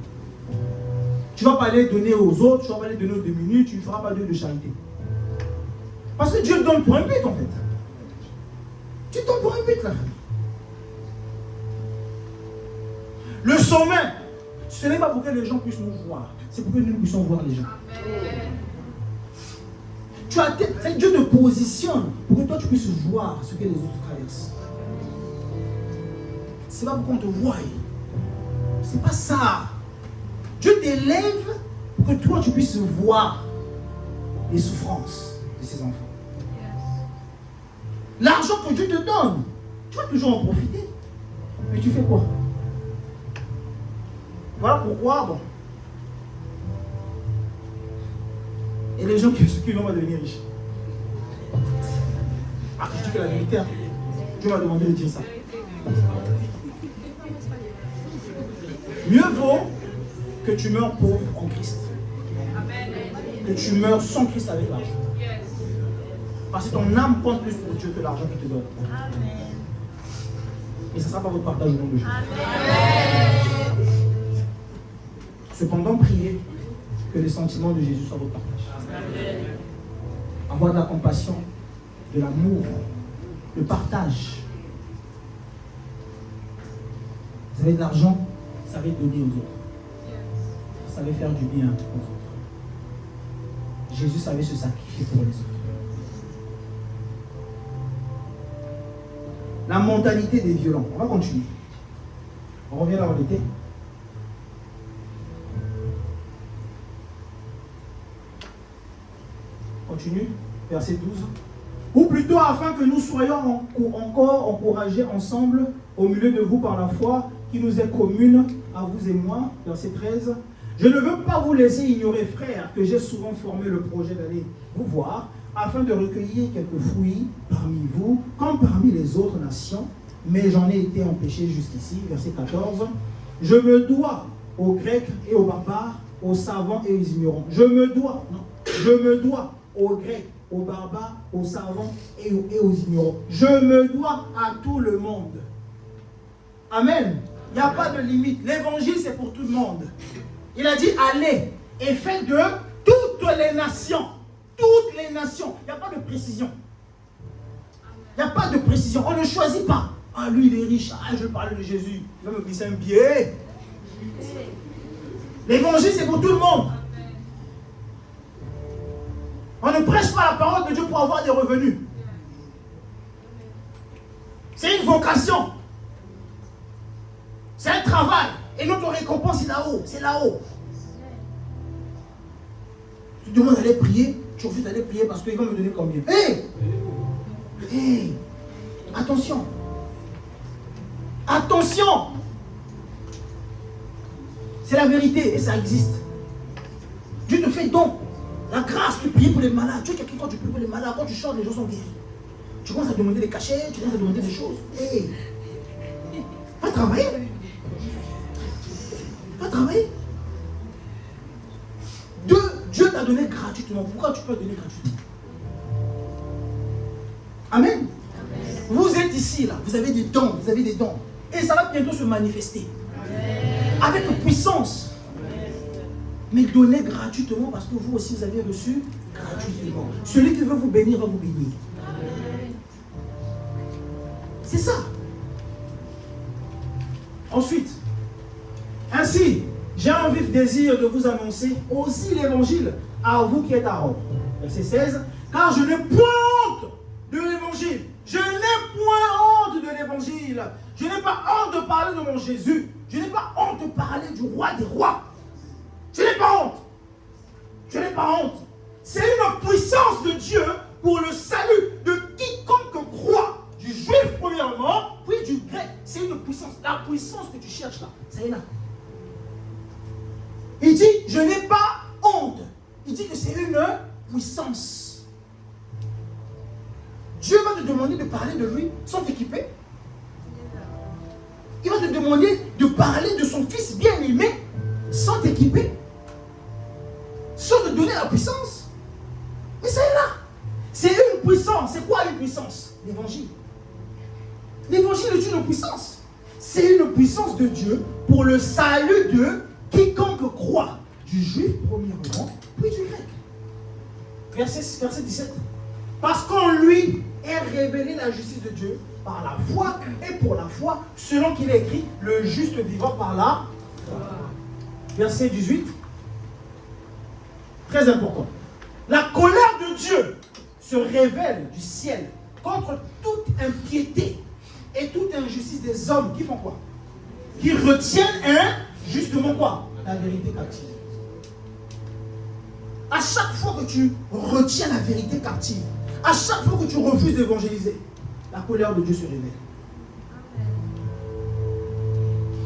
Tu ne vas pas aller donner aux autres, tu ne vas pas aller donner aux démunis, tu ne feras pas de charité. Parce que Dieu donne pour un but en fait. Tu donnes pour un but là. Le sommet, ce n'est pas pour que les gens puissent nous voir, c'est pour que nous puissions voir les gens. Dieu te positionne pour que toi tu puisses voir ce que les autres traversent. C'est pas pour qu'on te voie. C'est pas ça. Dieu t'élève pour que toi tu puisses voir les souffrances de ses enfants. L'argent que Dieu te donne, tu vas toujours en profiter. Mais tu fais quoi? Voilà pourquoi, bon. Et les gens qui vont devenir riches. Ah, je dis que la vérité, Dieu m'a demandé de dire ça. Mieux vaut que tu meurs pauvre en Christ. Que tu meurs sans Christ avec l'argent. Parce que ton âme compte plus pour Dieu que l'argent qu'il te donne. Et ça ne sera pas votre partage au nom de Dieu. Cependant, priez que les sentiments de Jésus soient votre partage. Avoir de la compassion, de l'amour, le partage. Vous avez de l'argent, vous savez donner aux autres. Vous savez faire du bien aux autres. Jésus savait se sacrifier pour les autres. La mentalité des violents. On va continuer. On revient là où on était. Continue. Verset 12. Ou plutôt afin que nous soyons encore encouragés ensemble au milieu de vous par la foi qui nous est commune à vous et moi. Verset 13. Je ne veux pas vous laisser ignorer, frères, que j'ai souvent formé le projet d'aller vous voir afin de recueillir quelques fruits parmi vous, comme parmi les autres nations, mais j'en ai été empêché jusqu'ici. Verset 14. Je me dois aux Grecs et aux barbares, aux savants et aux ignorants. Je me dois aux Grecs, aux barbares, aux savants et aux ignorants. Je me dois à tout le monde. Amen. Il n'y a pas de limite. L'évangile, c'est pour tout le monde. Il a dit, allez et faites de toutes les nations. Toutes les nations. Il n'y a pas de précision. Il n'y a pas de précision. On ne choisit pas. Ah, lui, il est riche. Ah, je vais parler de Jésus. Il va me glisser un billet. L'évangile, c'est pour tout le monde. On ne prêche pas la parole de Dieu pour avoir des revenus. C'est une vocation. C'est un travail. Et notre récompense, c'est là-haut. C'est là-haut. Tu demandes d'aller prier. Tu refuses d'aller prier parce qu'il va me donner combien? Hey, attention. Attention. C'est la vérité et ça existe. Dieu te fait don. La grâce, tu pries pour les malades. Tu es quelqu'un, quand tu pries pour les malades, quand tu chantes, les gens sont guéris. Tu commences à demander des cachets, tu commences à demander des choses. Hey, va travailler. Va travailler. Dieu t'a donné gratuitement. Pourquoi tu peux donner gratuitement? Amen. Vous êtes ici, là. Vous avez des dons. Vous avez des dons. Et ça va bientôt se manifester. Avec puissance. Mais donnez gratuitement parce que vous aussi, vous avez reçu gratuitement. Celui qui veut vous bénir va vous bénir. C'est ça. Ensuite, ainsi, j'ai un vif désir de vous annoncer aussi l'évangile à vous qui êtes à Rome. Verset 16. Car je n'ai point honte de l'évangile. Je n'ai point honte de l'évangile. Je n'ai pas honte de parler de mon Jésus. Je n'ai pas honte de parler du roi des rois. Je n'ai pas honte. Je n'ai pas honte. C'est une puissance de Dieu pour le salut de quiconque croit. Du juif premièrement, puis du grec. C'est une puissance. La puissance que tu cherches là, ça est là. Il dit, je n'ai pas honte. Il dit que c'est une puissance. Dieu va te demander de parler de lui sans t'équiper. Il va te demander de parler de son fils bien-aimé sans t'équiper. Sans te donner la puissance. Mais ça est là. C'est une puissance. C'est quoi une puissance? L'évangile. L'évangile est une puissance. C'est une puissance de Dieu pour le salut de quiconque croit. Du juif premièrement, puis du grec. Verset 17. Parce qu'en lui est révélée la justice de Dieu par la foi et pour la foi, selon qu'il est écrit, le juste vivant par la foi. Verset 18. Très important. La colère de Dieu se révèle du ciel contre toute impiété et toute injustice des hommes qui font quoi? Qui retiennent justement quoi? La vérité captive. À chaque fois que tu retiens la vérité captive, à chaque fois que tu refuses d'évangéliser, la colère de Dieu se révèle.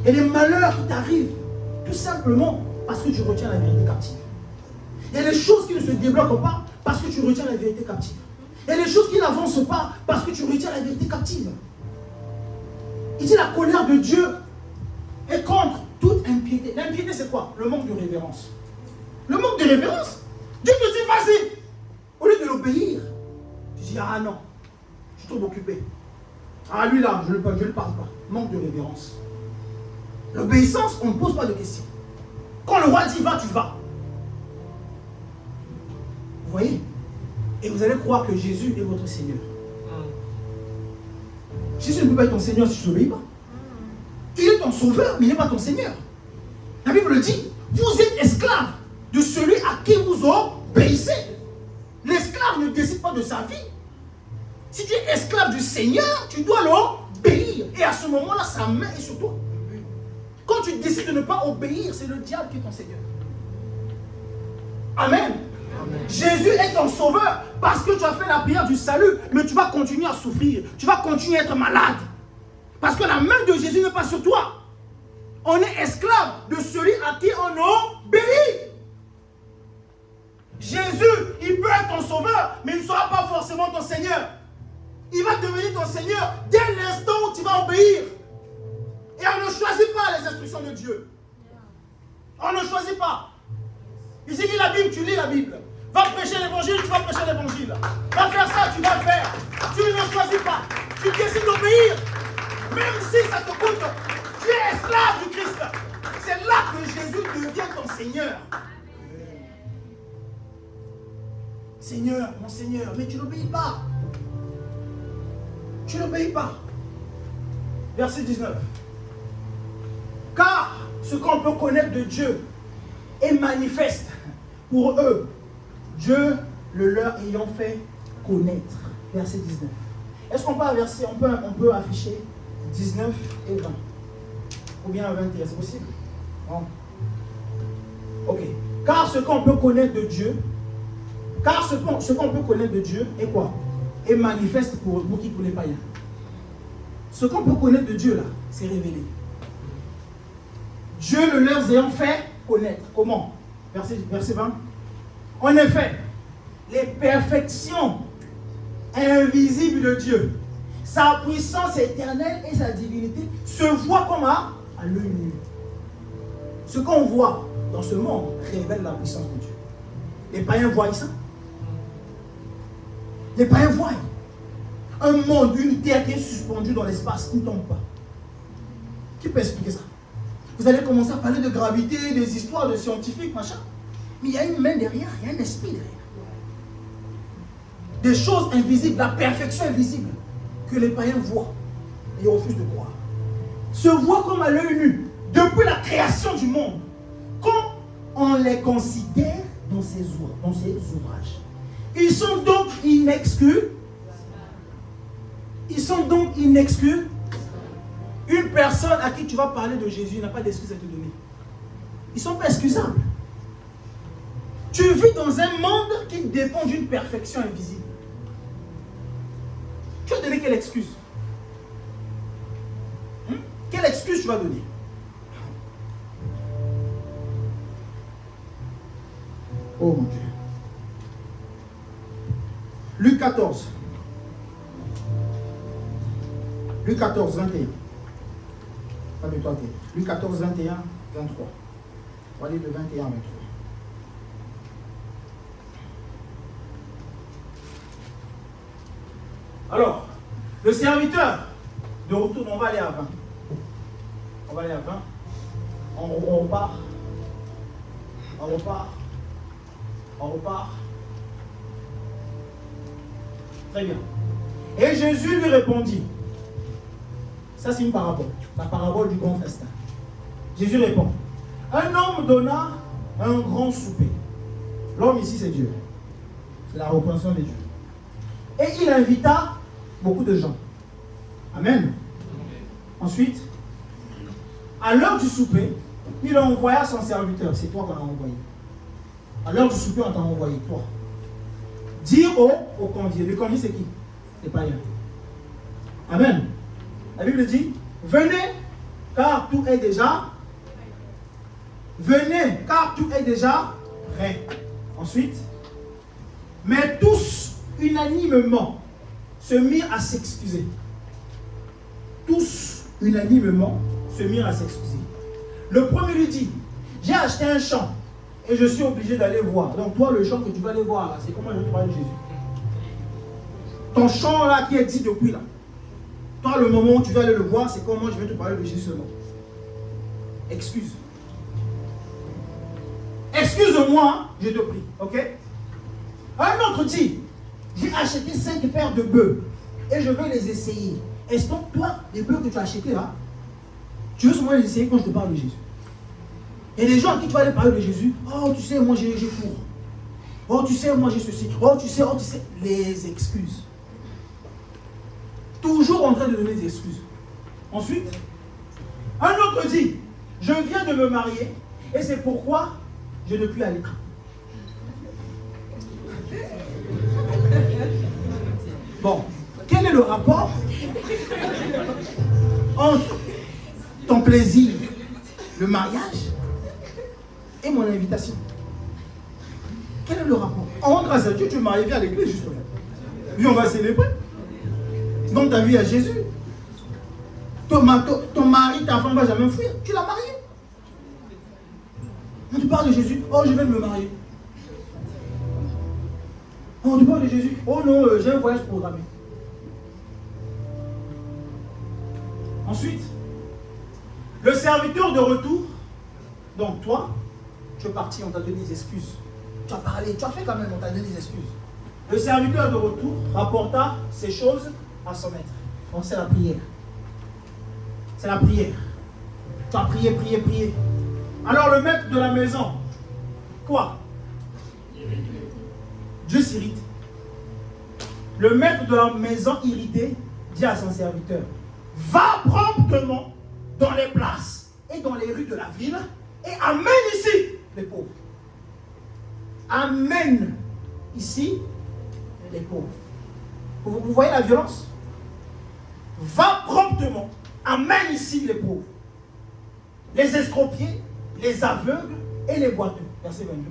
Et les malheurs qui t'arrivent, tout simplement parce que tu retiens la vérité captive. Il y a des choses qui ne se débloquent pas parce que tu retiens la vérité captive. Il y a des choses qui n'avancent pas parce que tu retiens la vérité captive. Il dit la colère de Dieu est contre toute impiété. L'impiété, c'est quoi? Le manque de révérence. Le manque de révérence. Dieu te dit, vas-y. Au lieu de l'obéir, tu dis, ah non, je suis trop occupé. Ah lui là, je ne le parle pas. Manque de révérence. L'obéissance, on ne pose pas de questions. Quand le roi dit, va, tu vas. Vous voyez? Et vous allez croire que Jésus est votre Seigneur. Jésus ne peut pas être ton Seigneur si tu n'obéis pas. Il est ton sauveur, mais il n'est pas ton Seigneur. La Bible le dit, vous êtes esclaves de celui à qui vous obéissez. L'esclave ne décide pas de sa vie. Si tu es esclave du Seigneur, tu dois l'obéir. Et à ce moment-là, sa main est sur toi. Quand tu décides de ne pas obéir, c'est le diable qui est ton Seigneur. Amen. Amen. Jésus est ton sauveur parce que tu as fait la prière du salut, mais tu vas continuer à souffrir. Tu vas continuer à être malade. Parce que la main de Jésus n'est pas sur toi. On est esclave de celui à qui on obéit. Jésus, il peut être ton sauveur, mais il ne sera pas forcément ton Seigneur. Il va devenir ton Seigneur dès l'instant où tu vas obéir. Et on ne choisit pas les instructions de Dieu. On ne choisit pas. Il dit, lis la Bible, tu lis la Bible. Va prêcher l'évangile, tu vas prêcher l'évangile. Va faire ça, tu vas faire. Tu ne choisis pas. Tu décides d'obéir. Même si ça te coûte, tu es esclave du Christ. C'est là que Jésus devient ton Seigneur. Seigneur, mon Seigneur, mais tu n'obéis pas. Tu n'obéis pas. Verset 19. Car ce qu'on peut connaître de Dieu est manifeste pour eux, Dieu le leur ayant fait connaître. Verset 19. Est-ce qu'on peut inverser, on peut afficher 19 et 20? Ou bien 21, c'est possible? Non. Ok. Car ce qu'on peut connaître de Dieu, ce qu'on peut connaître de Dieu est quoi? Est manifeste pour vous qui, pour les païens. Ce qu'on peut connaître de Dieu là, c'est révélé. Dieu le leur ayant fait connaître. Comment? Verset 20. En effet, les perfections invisibles de Dieu, sa puissance éternelle et sa divinité se voient comme à l'œil nu. Ce qu'on voit dans ce monde révèle la puissance de Dieu. Les païens voient ça. Les païens voient un monde, une terre qui est suspendue dans l'espace, qui ne tombe pas. Qui peut expliquer ça? Vous allez commencer à parler de gravité, des histoires de scientifiques, machin. Mais il y a une main derrière, il y a un esprit derrière. Des choses invisibles, la perfection invisible que les païens voient et ils refusent de croire. Se voient comme à l'œil nu depuis la création du monde. Quand on les considère dans ces ouvrages. Ils sont donc inexcusables. Ils sont donc inexcusables. Une personne à qui tu vas parler de Jésus n'a pas d'excuse à te donner. Ils ne sont pas excusables. Tu vis dans un monde qui dépend d'une perfection invisible. Tu vas donner quelle excuse? Quelle excuse tu vas donner? Oh mon Dieu. Luc 14. Luc 14, 21. Pas de toi, Luc 14, 21, 23. On va aller de 21 à 23. Alors, le serviteur de retour, on va aller à 20. On va aller à 20. On repart. On repart. On repart. Très bien. Et Jésus lui répondit. Ça, c'est une parabole. La parabole du grand festin. Jésus répond. Un homme donna un grand souper. L'homme ici, c'est Dieu. C'est la représentation de Dieu. Et il invita beaucoup de gens. Amen. Ensuite, à l'heure du souper, il envoya son serviteur. C'est toi qu'on a envoyé. À l'heure du souper, on t'a envoyé, toi. Dire aux conviés. Le convié, c'est qui? Les païens. Amen. La Bible dit, venez, car tout est déjà. Venez, car tout est déjà prêt. Ensuite, mais tous, unanimement, se mirent à s'excuser. Tous, unanimement, se mirent à s'excuser. Le premier lui dit, j'ai acheté un champ et je suis obligé d'aller voir. Donc toi, le champ que tu vas aller voir, c'est comment je vais te parler de Jésus. Ton champ là qui existe depuis là. Toi, le moment où tu vas aller le voir, c'est comment je vais te parler de Jésus seulement. Excuse. Excuse-moi, je te prie. Ok? Un autre dit, j'ai acheté 5 paires de bœufs et je veux les essayer. Est-ce que toi, les bœufs que tu as achetés là, tu veux seulement les essayer quand je te parle de Jésus? Il y a des gens à qui tu vas aller parler de Jésus. Oh, tu sais, moi j'ai cours. Oh, tu sais, moi j'ai ceci. Oh, tu sais. Les excuses. Toujours en train de donner des excuses. Ensuite, un autre dit, je viens de me marier et c'est pourquoi je ne puis aller. Bon, quel est le rapport entre ton plaisir, le mariage et mon invitation? Quel est le rapport? En grâce à Dieu, tu es marié, viens à l'église justement. Puis on va célébrer. Donc ta vie à Jésus. Ton mari, ta femme ne va jamais fuir. Tu l'as marié. Quand tu parles de Jésus, oh je vais me marier. Oh tu parles de Jésus, oh non, j'ai un voyage programmé. Ensuite, le serviteur de retour, donc toi, tu es parti, on t'a donné des excuses. Tu as parlé, tu as fait quand même, on t'a donné des excuses. Le serviteur de retour rapporta ces choses à son maître. Donc c'est la prière. C'est la prière. Tu as prié. Alors le maître de la maison, quoi? Dieu s'irrite. Le maître de la maison irrité dit à son serviteur, va promptement dans les places et dans les rues de la ville et amène ici les pauvres. Amène ici les pauvres. Vous voyez la violence? Va promptement, amène ici les pauvres, les estropiés, les aveugles et les boiteux. Verset 22.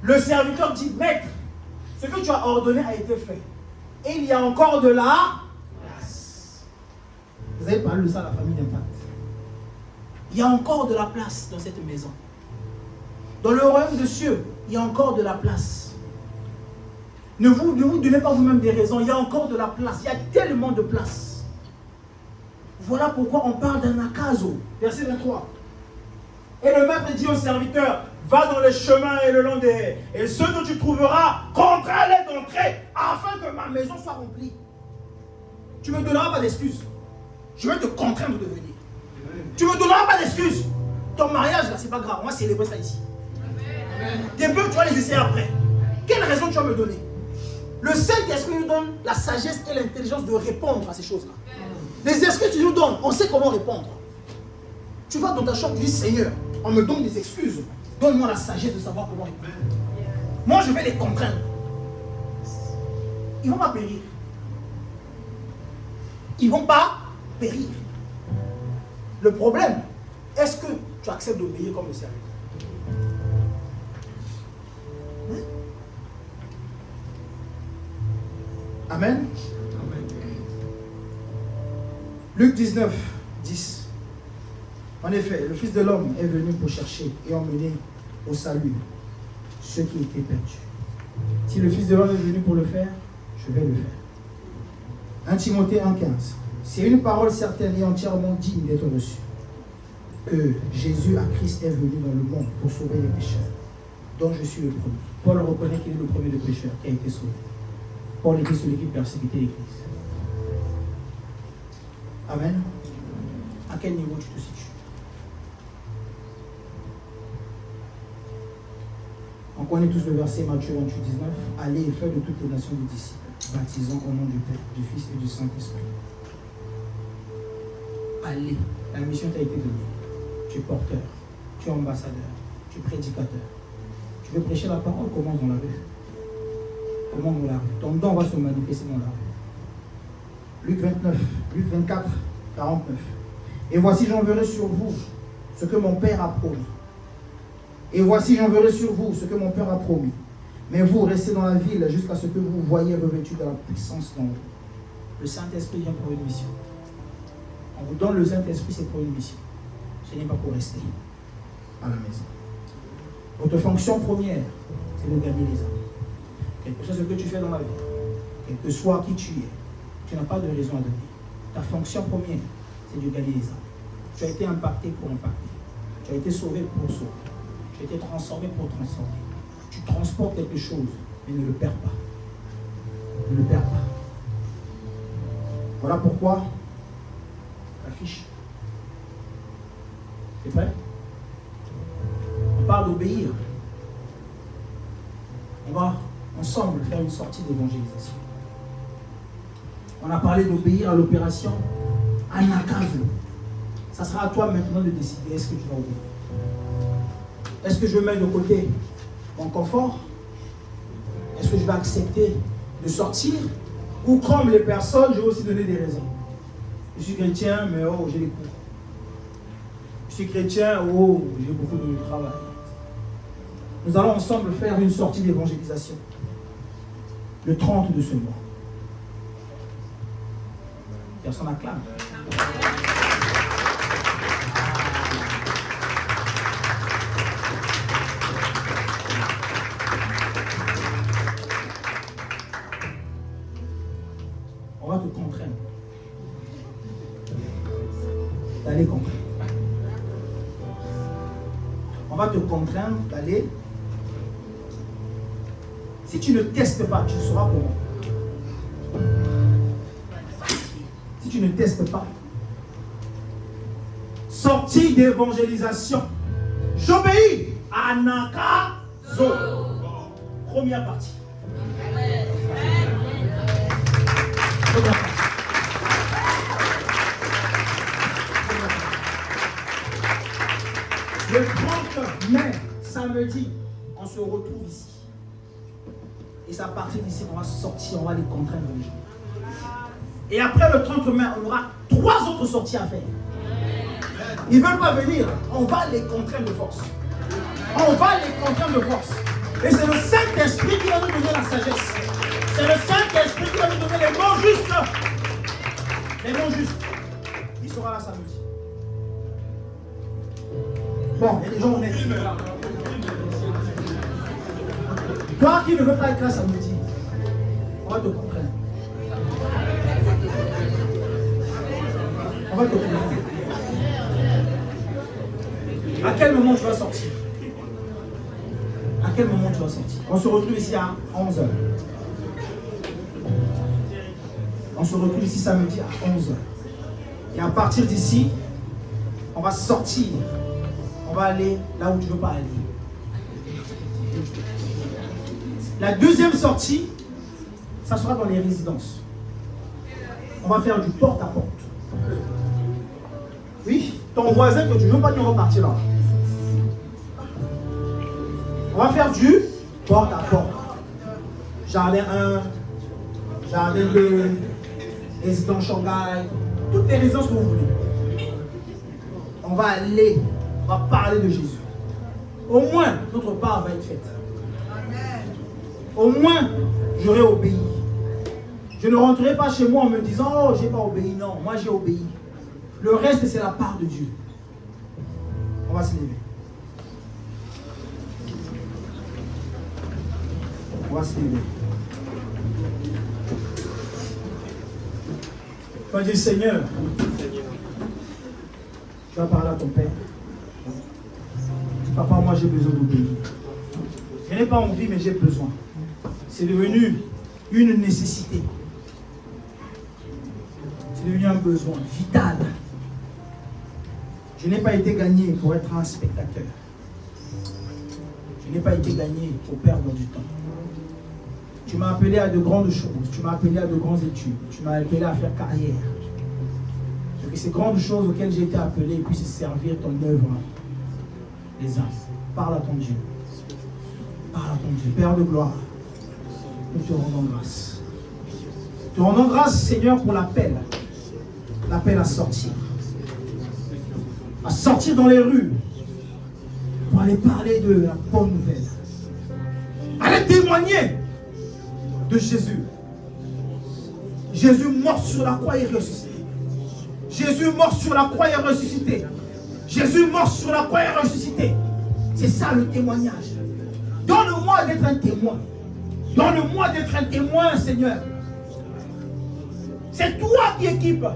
Le serviteur dit, maître, ce que tu as ordonné a été fait. Et il y a encore de la place. Vous avez parlé de ça à la famille d'Impact. Il y a encore de la place dans cette maison. Dans le royaume des cieux, il y a encore de la place. Ne vous donnez pas vous-même des raisons. Il y a encore de la place. Il y a tellement de place. Voilà pourquoi on parle d'un akazo. Verset 23. Et le maître dit au serviteur, va dans les chemins et le long des haies. Et ceux que tu trouveras, contrains-les d'entrer, afin que ma maison soit remplie. Tu ne me donneras pas d'excuses. Je vais te contraindre de venir. Tu ne me donneras pas d'excuses. Ton mariage, là, c'est pas grave. On va célébrer ça ici. Tes bœufs, tu vas les essayer après. Quelle raison tu vas me donner? Le Saint-Esprit nous donne la sagesse et l'intelligence de répondre à ces choses-là. Les excuses que tu nous donnes, on sait comment répondre. Tu vas dans ta chambre, tu dis, Seigneur, on me donne des excuses. Donne-moi la sagesse de savoir comment répondre. Moi, je vais les contraindre. Ils ne vont pas périr. Ils ne vont pas périr. Le problème, est-ce que tu acceptes d'obéir comme le serviteur? Amen. Luc 19, 10. En effet, le Fils de l'homme est venu pour chercher et emmener au salut ceux qui étaient perdus. Si le Fils de l'homme est venu pour le faire, je vais le faire. 1 Timothée 1,15. C'est une parole certaine et entièrement digne d'être reçue. Que Jésus à Christ est venu dans le monde pour sauver les pécheurs, dont je suis le premier. Paul reconnaît qu'il est le premier des pécheurs qui a été sauvé. Paul était celui qui persécutait l'Église. Amen. À quel niveau tu te situes? On connaît tous le verset Matthieu 28, 19. Allez et faites de toutes les nations des disciples, baptisant au nom du Père, du Fils et du Saint-Esprit. Allez, la mission t'a été donnée. Tu es porteur, tu es ambassadeur, tu es prédicateur. Tu veux prêcher la parole, commence dans la rue. Comment dans la rue. Ton don va se manifester dans la rue. Luc 24, 49. Et voici j'enverrai sur vous ce que mon Père a promis. Et voici j'enverrai sur vous ce que mon Père a promis. Mais vous restez dans la ville jusqu'à ce que vous voyez revêtu de la puissance d'en haut. Le Saint-Esprit vient pour une mission. On vous donne le Saint-Esprit, c'est pour une mission. Ce n'est pas pour rester à la maison. Votre fonction première, c'est de gagner les âmes. Quel que soit ce que tu fais dans la vie, quel que soit qui tu es, tu n'as pas de raison à donner. Ta fonction première, c'est de gagner les âmes. Tu as été impacté pour impacter. Tu as été sauvé pour sauver. Tu as été transformé pour transformer. Tu transportes quelque chose, mais ne le perds pas. Ne le perds pas. Voilà pourquoi l'affiche. C'est prêt? On parle d'obéir. On va ensemble faire une sortie d'évangélisation. On a parlé d'obéir à l'opération Anakazo. Ça sera à toi maintenant de décider est-ce que tu vas obéir. Est-ce que je mets de côté mon confort? Est-ce que je vais accepter de sortir? Ou comme les personnes, je vais aussi donner des raisons. Je suis chrétien, mais oh, j'ai des cours. Je suis chrétien, oh, j'ai beaucoup de travail. Nous allons ensemble faire une sortie d'évangélisation. Le 30 de ce mois. Personne n'acclame. On va te contraindre d'aller contraindre. On va te contraindre d'aller. Si tu ne testes pas, tu sauras comment. Si tu ne testes pas. Sortie d'évangélisation. J'obéis à Anakazo. Première partie. Première partie. Le 30 mai, samedi, on se retrouve ici. Et c'est à partir d'ici qu'on va sortir, on va les contraindre les gens. Et après le 30 mai, on aura 3 autres sorties à faire. Ils ne veulent pas venir, on va les contraindre de force. On va les contraindre de force. Et c'est le Saint-Esprit qui va nous donner la sagesse. C'est le Saint-Esprit qui va nous donner les mots justes. Les mots justes. Il sera là samedi. Bon, il y a des gens honnêtes. Toi qui ne veux pas être là samedi, on va te comprendre. On va te comprendre. À quel moment tu vas sortir? À quel moment tu vas sortir? On se retrouve ici à 11h. On se retrouve ici samedi à 11h. Et à partir d'ici, on va sortir. On va aller là où tu ne veux pas aller. La deuxième sortie, ça sera dans les résidences. On va faire du porte-à-porte. Oui, ton voisin que tu ne veux pas, tu vas partir là. On va faire du porte-à-porte. Jardin 1, Jardin 2, résidence Shanghai, toutes les résidences que vous voulez. On va aller, on va parler de Jésus. Au moins, notre part va être faite. Au moins, j'aurai obéi. Je ne rentrerai pas chez moi en me disant, oh, je n'ai pas obéi. Non, moi j'ai obéi. Le reste, c'est la part de Dieu. On va se lever. On va se lever. On va dire, Seigneur, tu vas parler à ton Père. Dis, papa, moi j'ai besoin d'obéir. Je n'ai pas envie, mais j'ai besoin. C'est devenu une nécessité. C'est devenu un besoin vital. Je n'ai pas été gagné pour être un spectateur. Je n'ai pas été gagné pour perdre du temps. Tu m'as appelé à de grandes choses. Tu m'as appelé à de grandes études. Tu m'as appelé à faire carrière. Et ces grandes choses auxquelles j'ai été appelé puissent servir ton œuvre. Les âmes. Parle à ton Dieu. Parle à ton Dieu. Père de gloire, nous te rendons grâce. Nous te rendons grâce, Seigneur, pour l'appel. L'appel à sortir. À sortir dans les rues. Pour aller parler de la bonne nouvelle. Aller témoigner de Jésus. Jésus mort sur la croix et ressuscité. Jésus mort sur la croix et ressuscité. Jésus mort sur la croix et ressuscité. C'est ça le témoignage. Donne-moi d'être un témoin. Donne-moi d'être un témoin, Seigneur. C'est toi qui équipes.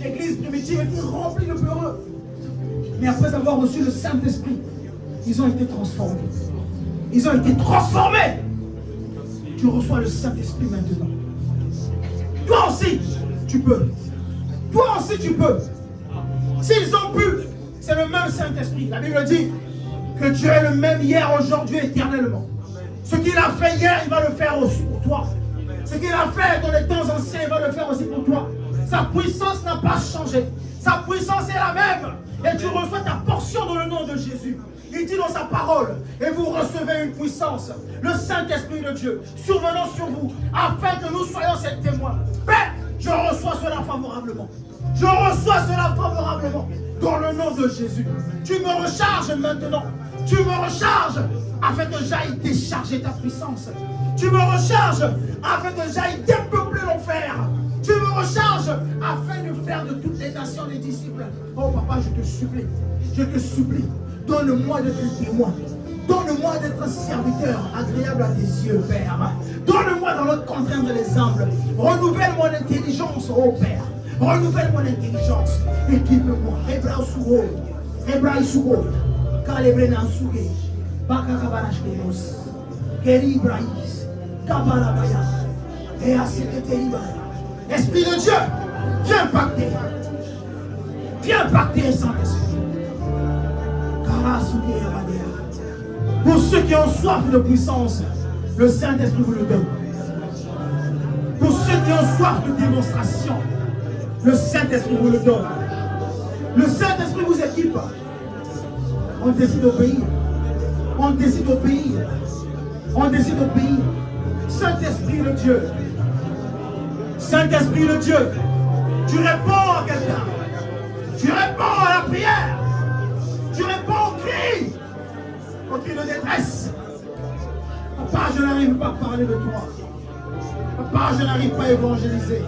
L'église primitive était remplie de peureux. Mais après avoir reçu le Saint-Esprit, ils ont été transformés. Ils ont été transformés. Tu reçois le Saint-Esprit maintenant. Toi aussi, tu peux. Toi aussi, tu peux. S'ils ont pu, c'est le même Saint-Esprit. La Bible dit que Dieu est le même hier, aujourd'hui, éternellement. Ce qu'il a fait hier, il va le faire aussi pour toi. Ce qu'il a fait dans les temps anciens, il va le faire aussi pour toi. Sa puissance n'a pas changé. Sa puissance est la même. Et tu reçois ta portion dans le nom de Jésus. Il dit dans sa parole, et vous recevez une puissance, le Saint-Esprit de Dieu, survenant sur vous, afin que nous soyons ses témoins. Père, je reçois cela favorablement. Je reçois cela favorablement. Dans le nom de Jésus. Tu me recharges maintenant. Tu me recharges afin que j'aille décharger ta puissance. Tu me recharges afin que j'aille dépeupler l'enfer. Tu me recharges afin de faire de toutes les nations des disciples. Oh papa, je te supplie. Je te supplie. Donne-moi d'être un témoin. Donne-moi d'être un serviteur agréable à tes yeux, Père. Donne-moi dans l'autre contrainte les humbles. Renouvelle mon intelligence, oh Père. Renouvelle mon intelligence. Équipe-moi. Hebraïsougo. Hebraïsougo. Kalebrenansuge. Bakakabarashkenos. Keribraïs. Kabarabaya. Et Aseketeribaya. Esprit de Dieu, viens impacter. Viens impacter, Saint-Esprit. Pour ceux qui ont soif de puissance, le Saint-Esprit vous le donne. Pour ceux qui ont soif de démonstration, le Saint-Esprit vous le donne. Le Saint-Esprit vous équipe. On décide d'obéir. On décide d'obéir. On décide d'obéir. Saint-Esprit de Dieu. Saint-Esprit de Dieu. Tu réponds à quelqu'un. Tu réponds à la prière. Tu réponds au cri de détresse. Papa, je n'arrive pas à parler de toi. Papa, je n'arrive pas à évangéliser.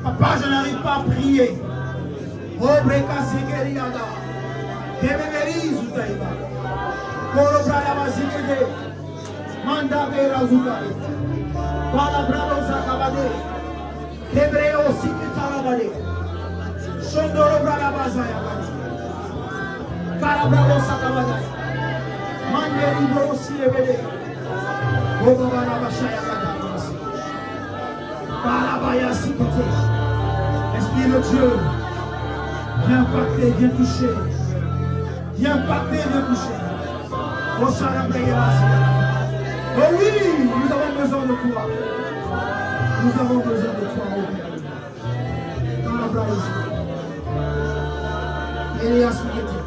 Papa, je n'arrive pas à prier. Oh, breka segeriada. Kebeberi zutaïba. Koro brada bazikede. Manda bera zutari. Bala brado zakabade. Kebreo sikitarabade. Shondoro brada bazaya bade. Karabrado sakabade. Manderi borosi lebede. Bobo bara bashaya katabasi. Barabaya sikete. Esprit de Dieu. Viens impacter, viens toucher. Viens impacter, viens toucher. Oh oui, nous avons besoin de toi. Nous avons besoin de toi, oh Père. Dans la braise. Elias Mugete.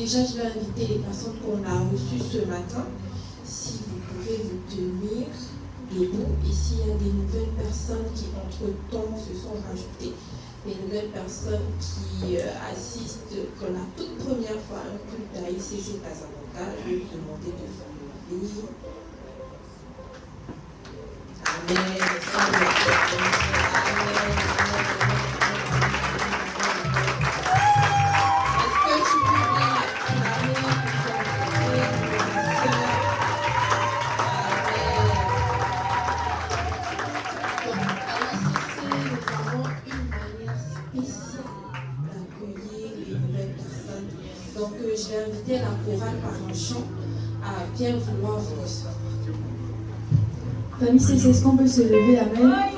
Déjà, je vais inviter les personnes qu'on a reçues ce matin. Si vous pouvez vous tenir debout. Et s'il y a des nouvelles personnes qui, entre-temps, se sont rajoutées, des nouvelles personnes qui assistent pour la toute première fois à un culte à ICC Casablanca, je vais vous demander de faire le lever. Amen. Donc je vais inviter la chorale par un chant à bien vouloir recevoir. Famille, c'est ce qu'on peut se lever, amen.